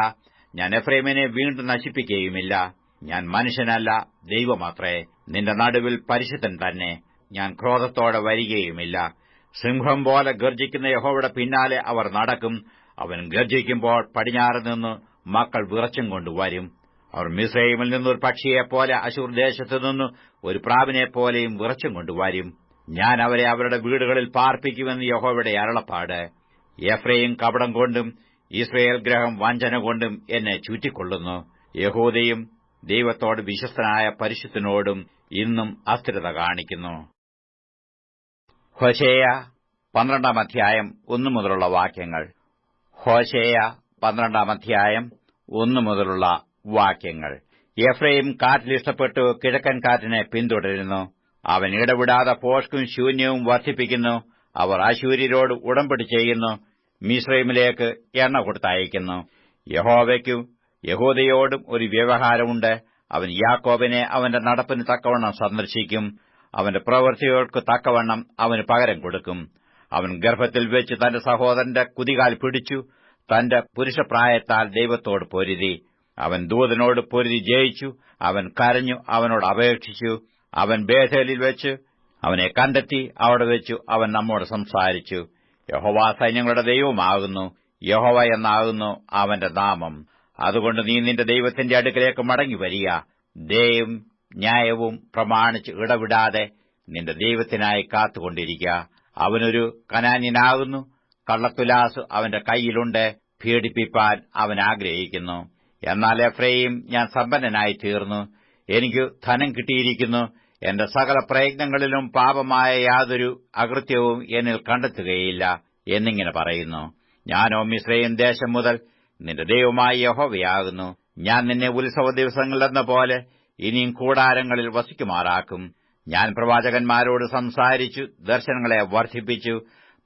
ഞാൻ എഫ്രൈമിനെ വീണ്ടും നശിപ്പിക്കുകയുമില്ല. ഞാൻ മനുഷ്യനല്ല, ദൈവമത്രേ. നിന്റെ നടുവിൽ പരിശുദ്ധൻ തന്നെ. ഞാൻ ക്രോധത്തോടെ വരികയുമില്ല. സിംഹം പോലെ ഗർജിക്കുന്ന യഹോവയുടെ പിന്നാലെ അവർ നടക്കും. അവൻ ഗർജിക്കുമ്പോൾ പടിഞ്ഞാറ് നിന്ന് മക്കൾ വിറച്ചും കൊണ്ടുവരും. അവർ മിസ്രയീമിൽ നിന്നൊരു പക്ഷിയെപ്പോലെ അശൂർ ദേശത്തുനിന്ന് ഒരു പ്രാവിനെപ്പോലെയും വിറച്ചും കൊണ്ടുവരും. ഞാൻ അവരെ അവരുടെ വീടുകളിൽ പാർപ്പിക്കുമെന്ന് യഹോവയുടെ അരുളപ്പാട്. എഫ്രയീം കപടം കൊണ്ടും ഇസ്രായേൽ ഗൃഹം വഞ്ചന കൊണ്ടും എന്നെ ചുറ്റിക്കൊള്ളുന്നു. യഹൂദയും ദൈവത്തോട് വിശ്വസ്തനായ പരിശുദ്ധനോടും ഇന്നും അസ്ഥിരത കാണിക്കുന്നു. ഹോശേയ 12-ാം അധ്യായം 1 മുതലുള്ള വാക്യങ്ങൾ. ഹോശേയ 12-ാം അധ്യായം 1 മുതലുള്ള വാക്യങ്ങൾ. എഫ്രയീം കാറ്റിലിഷ്ടപ്പെട്ടു കിഴക്കൻ കാറ്റിനെ പിന്തുടരുന്നു. അവൻ ഇടവിടാതെ ഭോഷ്കും ശൂന്യവും വർദ്ധിപ്പിക്കുന്നു. അവർ അശൂര്യരോട് ഉടമ്പടി ചെയ്യുന്നു, മിസ്രയീമിലേക്ക് എണ്ണ കൊടുത്തയക്കുന്നു. യഹോവയ്ക്കും യഹൂദയോടും ഒരു വ്യവഹാരമുണ്ട്. അവൻ യാക്കോബിനെ അവന്റെ നടപ്പിന് തക്കവണ്ണം സന്ദർശിക്കും. അവന്റെ പ്രവൃത്തികൾക്ക് തക്കവണ്ണം അവന് പകരം കൊടുക്കും. അവൻ ഗർഭത്തിൽ വെച്ച് തന്റെ സഹോദരന്റെ കുതികാൽ പിടിച്ചു. തന്റെ പുരുഷപ്രായത്താൽ ദൈവത്തോട് പൊരുതി. അവൻ ദൂതനോട് പൊരുതി ജയിച്ചു. അവൻ കരഞ്ഞു, അവനോട് അപേക്ഷിച്ചു. അവൻ ബേഥേലിൽ വെച്ച് അവനെ കണ്ടെത്തി. അവിടെ വെച്ചു അവൻ നമ്മോട് സംസാരിച്ചു. യഹോവ സൈന്യങ്ങളുടെ ദൈവമാകുന്നു. യഹോവ എന്നാകുന്നു അവന്റെ നാമം. അതുകൊണ്ട് നീ നിന്റെ ദൈവത്തിന്റെ അടുക്കലേക്ക് മടങ്ങിവരിക. ദയയും ന്യായവും പ്രമാണിച്ച് ഇടവിടാതെ നിന്റെ ദൈവത്തിനായി കാത്തുകൊണ്ടിരിക്കുക. അവനൊരു കനാന്യനാകുന്നു. കള്ളത്തുലാസ് അവന്റെ കൈയിലുണ്ട്. പീഡിപ്പിപ്പാൻ അവൻ ആഗ്രഹിക്കുന്നു. എന്നാൽ എഫ്രയീം, ഞാൻ സമ്പന്നനായി തീർന്നു. എനിക്ക് ധനം കിട്ടിയിരിക്കുന്നു. എന്റെ സകല പ്രയത്നങ്ങളിലും പാപമായ യാതൊരു അകൃത്യവും എന്നിൽ കണ്ടെത്തുകയില്ല എന്നിങ്ങനെ പറയുന്നു. ഞാനോ മിസ്രയീം ദേശം മുതൽ നിന്റെ ദൈവമായ യഹോവയാകുന്നു. ഞാൻ നിന്നെ ഉത്സവ ദിവസങ്ങളിലെന്ന പോലെ ഇനിയും കൂടാരങ്ങളിൽ വസിക്കുമാറാക്കും. ഞാൻ പ്രവാചകന്മാരോട് സംസാരിച്ചു, ദർശനങ്ങളെ വർദ്ധിപ്പിച്ചു.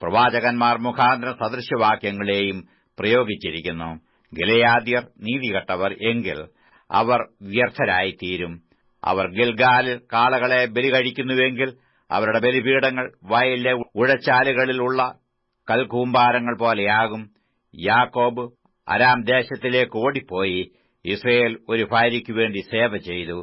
പ്രവാചകന്മാർ മുഖാന്തരം സദൃശവാക്യങ്ങളെയും പ്രയോഗിച്ചിരിക്കുന്നു. ഗിലെയാദ്യർ നീതികെട്ടവർ എങ്കിൽ അവർ വ്യർത്ഥരായിത്തീരും. അവർ ഗിൽഗാലിൽ കാളകളെ ബലി കഴിക്കുന്നുവെങ്കിൽ അവരുടെ ബലിപീഠങ്ങൾ വയലിലെ ഉഴച്ചാലുകളിലുള്ള കൽക്കൂമ്പാരങ്ങൾ പോലെയാകും. യാക്കോബ് അരാം ദേശത്തിലേക്ക് ഓടിപ്പോയി. ഇസ്രയേൽ ഒരു ഭാര്യയ്ക്കുവേണ്ടി സേവ ചെയ്തു.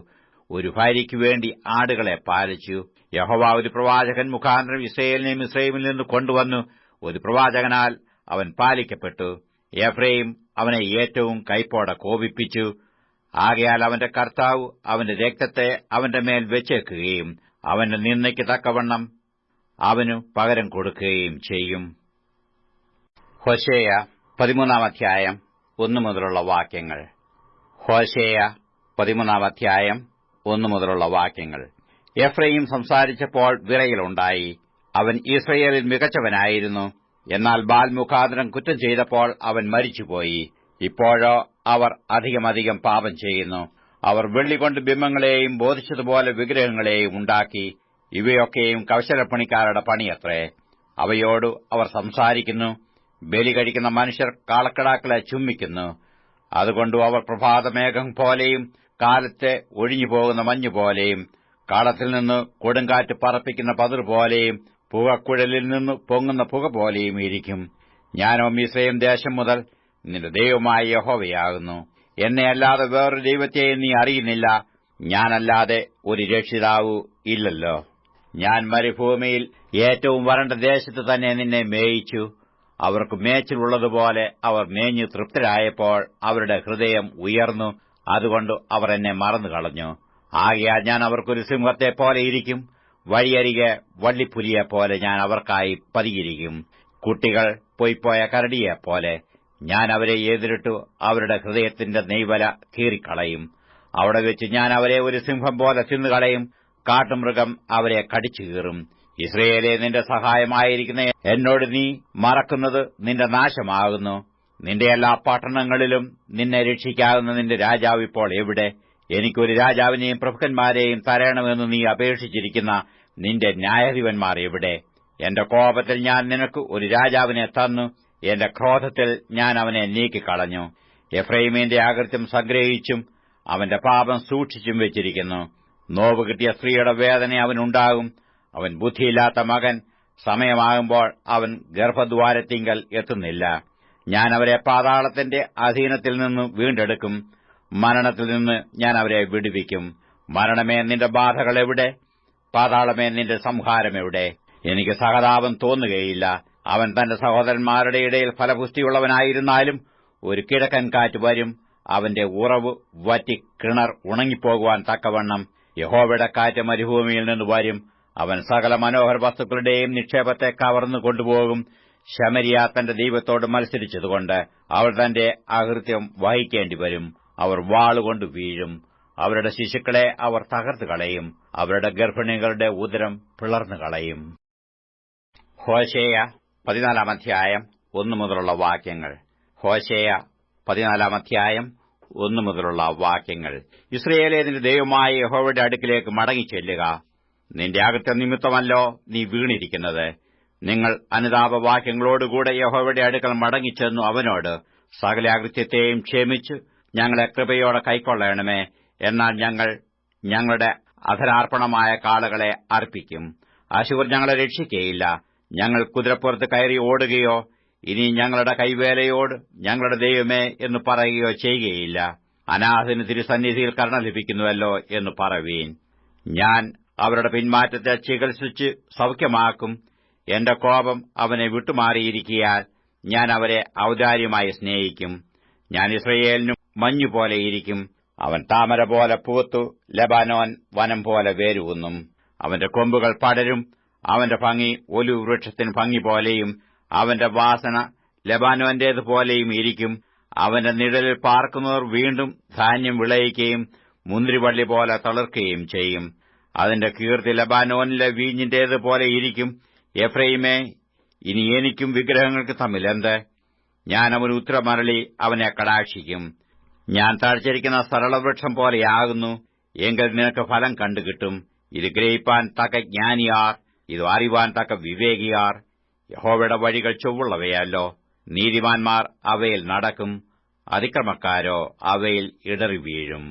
ഒരു ഭാര്യയ്ക്കുവേണ്ടി ആടുകളെ പാലിച്ചു. യഹോവ ഒരു പ്രവാചകൻ മുഖാന്തരം ഇസ്രയേലിനെ മിസ്രയീമിൽ നിന്ന് കൊണ്ടുവന്നു. ഒരു പ്രവാചകനാൽ അവൻ പാലിക്കപ്പെട്ടു. എഫ്രയീം അവനെ ഏറ്റവും കൈപ്പോടെ കോപിപ്പിച്ചു. ആകയാൽ അവന്റെ കർത്താവ് അവന്റെ രക്തത്തെ അവന്റെ മേൽ വെച്ചേക്കുകയും അവന്റെ നിന്ദയ്ക്ക് തക്കവണ്ണം അവനു പകരം കൊടുക്കുകയും ചെയ്യും. ഹോശേയ 13 1 മുതലുള്ള വാക്യങ്ങൾ. ഹോശേയ 13 1 മുതലുള്ള വാക്യങ്ങൾ. എഫ്രയീം സംസാരിച്ചപ്പോൾ വിറയലുണ്ടായി. അവൻ ഇസ്രയേലിൽ മികച്ചവനായിരുന്നു. എന്നാൽ ബാൽ മുഖാന്തരം കുറ്റം ചെയ്തപ്പോൾ അവൻ മരിച്ചുപോയി. ഇപ്പോഴോ അവർ അധികമധികം പാപം ചെയ്യുന്നു. അവർ വെള്ളികൊണ്ട് ബിംബങ്ങളെയും ബോധിച്ചതുപോലെ വിഗ്രഹങ്ങളെയും ഉണ്ടാക്കി. ഇവയൊക്കെയും കൗശലപ്പണിക്കാരുടെ പണിയത്രേ. അവയോട് അവർ സംസാരിക്കുന്നു. ബലി കഴിക്കുന്ന മനുഷ്യർ കാളക്കിടാക്കളെ ചുംബിക്കുന്നു. അതുകൊണ്ടു അവർ പ്രഭാതമേഘം പോലെയും കാലത്തെ ഒഴിഞ്ഞുപോകുന്ന മഞ്ഞുപോലെയും കാളത്തിൽ നിന്ന് കൊടുങ്കാറ്റ് പറപ്പിക്കുന്ന പതിർ പോലെയും പുകക്കുഴലിൽ നിന്ന് പൊങ്ങുന്ന പുക പോലെയും ഇരിക്കും. ഞാനോ മിസ്രയീം ദേശം മുതൽ നിന്റെ ദൈവമായ യഹോവയാകുന്നു. എന്നെ അല്ലാതെ വേറൊരു ദൈവത്തെയും നീ അറിയുന്നില്ല. ഞാനല്ലാതെ ഒരു രക്ഷിതാവു ഇല്ലല്ലോ. ഞാൻ മരുഭൂമിയിൽ ഏറ്റവും വരണ്ട ദേശത്ത് തന്നെ നിന്നെ മേയിച്ചു. അവർക്ക് മേച്ചിലുള്ളതുപോലെ അവർ മേഞ്ഞു തൃപ്തരായപ്പോൾ അവരുടെ ഹൃദയം ഉയർന്നു. അതുകൊണ്ട് അവർ എന്നെ മറന്നുകളഞ്ഞു. ആകയാൽ ഞാൻ അവർക്കൊരു സിംഹത്തെപ്പോലെ ഇരിക്കും. വഴിയരികെ വള്ളിപ്പുലിയെപ്പോലെ ഞാൻ അവർക്കായി പതിയിരിക്കും. കുട്ടികൾ പൊയ്പോയ കരടിയെപ്പോലെ ഞാൻ അവരെ എതിരിട്ടു അവരുടെ ഹൃദയത്തിന്റെ നെയ്വല കീറിക്കളയും. അവിടെ വെച്ച് ഞാൻ അവരെ ഒരു സിംഹം പോലെ തിന്നുകളയും. കാട്ടുമൃഗം അവരെ കടിച്ചു കീറും. ഇസ്രയേലേ, നിന്റെ സഹായമായിരിക്കുന്ന എന്നോട് നീ മറക്കുന്നത് നിന്റെ നാശമാകുന്നു. നിന്റെ എല്ലാ പട്ടണങ്ങളിലും നിന്നെ രക്ഷിക്കാവുന്ന നിന്റെ രാജാവ് ഇപ്പോൾ എവിടെ? എനിക്കൊരു രാജാവിനെയും പ്രഭുക്കന്മാരെയും തരണമെന്ന് നീ അപേക്ഷിച്ചിരിക്കുന്ന നിന്റെ ന്യായാധിപന്മാർ എവിടെ? എന്റെ കോപത്തിൽ ഞാൻ നിനക്ക് ഒരു രാജാവിനെ തന്നു. എന്റെ ക്രോധത്തിൽ ഞാൻ അവനെ നീക്കിക്കളഞ്ഞു. എഫ്രയീമിന്റെ അകൃത്യം സംഗ്രഹിച്ചും അവന്റെ പാപം സൂക്ഷിച്ചും വെച്ചിരിക്കുന്നു. നോവ് കിട്ടിയ സ്ത്രീയുടെ വേദന അവനുണ്ടാകും. അവൻ ബുദ്ധിയില്ലാത്ത മകൻ. സമയമാകുമ്പോൾ അവൻ ഗർഭദ്വാരത്തിങ്കൽ എത്തുന്നില്ല. ഞാൻ അവരെ പാതാളത്തിന്റെ അധീനത്തിൽ നിന്ന് വീണ്ടെടുക്കും. മരണത്തിൽ നിന്ന് ഞാൻ അവരെ വിടുവിക്കും. മരണമേ, നിന്റെ ബാധകൾ എവിടെ? പാതാളമേ, നിന്റെ സംഹാരം എവിടെ? എനിക്ക് സഹതാപം തോന്നുകയില്ല. അവൻ തന്റെ സഹോദരന്മാരുടെ ഇടയിൽ ഫലപുഷ്ടിയുള്ളവനായിരുന്നാലും ഒരു കിഴക്കൻ കാറ്റ് വരും. അവന്റെ ഉറവ് വറ്റി കിണർ ഉണങ്ങിപ്പോകുവാൻ തക്കവണ്ണം യഹോവയുടെ കാറ്റ് മരുഭൂമിയിൽ നിന്ന് വരും. അവൻ സകല മനോഹര വസ്തുക്കളുടെയും നിക്ഷേപത്തെ കവർന്നു കൊണ്ടുപോകും. ശമരിയ തന്റെ ദൈവത്തോട് മത്സരിച്ചതുകൊണ്ട് അവൾ തന്റെ അകൃത്യം വഹിക്കേണ്ടിവരും. അവർ വാളുകൊണ്ട് വീഴും. അവരുടെ ശിശുക്കളെ അവർ തകർത്തുകളയും. അവരുടെ ഗർഭിണികളുടെ ഉദരം പിളർന്നുകളയും. ഹോശേയ 14 1 മുതലുള്ള വാക്യങ്ങൾ. ഹോശേയ 14 1 മുതലുള്ള വാക്യങ്ങൾ. ഇസ്രയേലേ, നിന്റെ ദൈവമായ യഹോവയുടെ അടുക്കിലേക്ക് മടങ്ങിച്ചെല്ലുക. നിന്റെ അകൃത്യം നിമിത്തമല്ലോ നീ വീണിരിക്കുന്നത്. നിങ്ങൾ അനുതാപവാക്യങ്ങളോടുകൂടെ യഹോവയുടെ അടുക്കൽ മടങ്ങിച്ചെന്നു അവനോട്, സകല അകൃത്യത്തെയും ക്ഷമിച്ച് ഞങ്ങളെ കൃപയോടെ കൈക്കൊള്ളണമേ. എന്നാൽ ഞങ്ങൾ ഞങ്ങളുടെ അധരാർപ്പണമായ കാളകളെ അർപ്പിക്കും. അശൂർ ഞങ്ങളെ രക്ഷിക്കയില്ല. ഞങ്ങൾ കുതിരപ്പുറത്ത് കയറി ഓടുകയോ ഇനി ഞങ്ങളുടെ കൈവേലയോട് ഞങ്ങളുടെ ദൈവമേ എന്ന് പറയുകയോ ചെയ്യുകയില്ല. അനാഥന് തിരുസന്നിധിയിൽ കരുണ ലഭിക്കുന്നുവല്ലോ എന്ന് പറവീൻ. ഞാൻ അവരുടെ പിന്മാറ്റത്തെ ചികിത്സിച്ച് സൌഖ്യമാക്കും. എന്റെ കോപം അവനെ വിട്ടുമാറിയിരിക്കയാൽ ഞാൻ അവരെ ഔദാര്യമായി സ്നേഹിക്കും. ഞാൻ ഇസ്രയേലിനും മഞ്ഞുപോലെയിരിക്കും. അവൻ താമര പോലെ പൂത്തു ലെബാനോൻ വനം പോലെ വേരൂന്നും. അവന്റെ കൊമ്പുകൾ പടരും. അവന്റെ ഭംഗി ഒലിവ് വൃക്ഷത്തിന് ഭംഗി പോലെയും അവന്റെ വാസന ലെബാനോന്റേതുപോലെയും ഇരിക്കും. അവന്റെ നിഴലിൽ പാർക്കുന്നവർ വീണ്ടും ധാന്യം വിളയിക്കുകയും മുന്തിരിവള്ളി പോലെ തളിർക്കുകയും ചെയ്യും. അതിന്റെ കീർത്തി ലെബാനോനിലെ വീഞ്ഞിന്റേതുപോലെ ഇരിക്കും. എഫ്രയീമേ, ഇനി എനിക്കും വിഗ്രഹങ്ങൾക്ക് തമ്മിലെന്ത്? ഞാൻ അവന് ഉത്തരമരളി അവനെ കടാക്ഷിക്കും. ഞാൻ തഴച്ചിരിക്കുന്ന സരളവൃക്ഷം പോലെയാകുന്നു. എങ്കിൽ നിനക്ക് ഫലം കണ്ടുകിട്ടും. ഇത് ഗ്രഹിപ്പാൻ തക്ക ജ്ഞാനിയാർ, ഇത് അറിവാൻ തക്ക വിവേകിയാർ. യഹോവയുടെ വഴികൾ ചൊവ്വുള്ളവയല്ലോ. നീതിമാന്മാർ അവയിൽ നടക്കും. അതിക്രമക്കാരോ അവയിൽ ഇടറി വീഴും.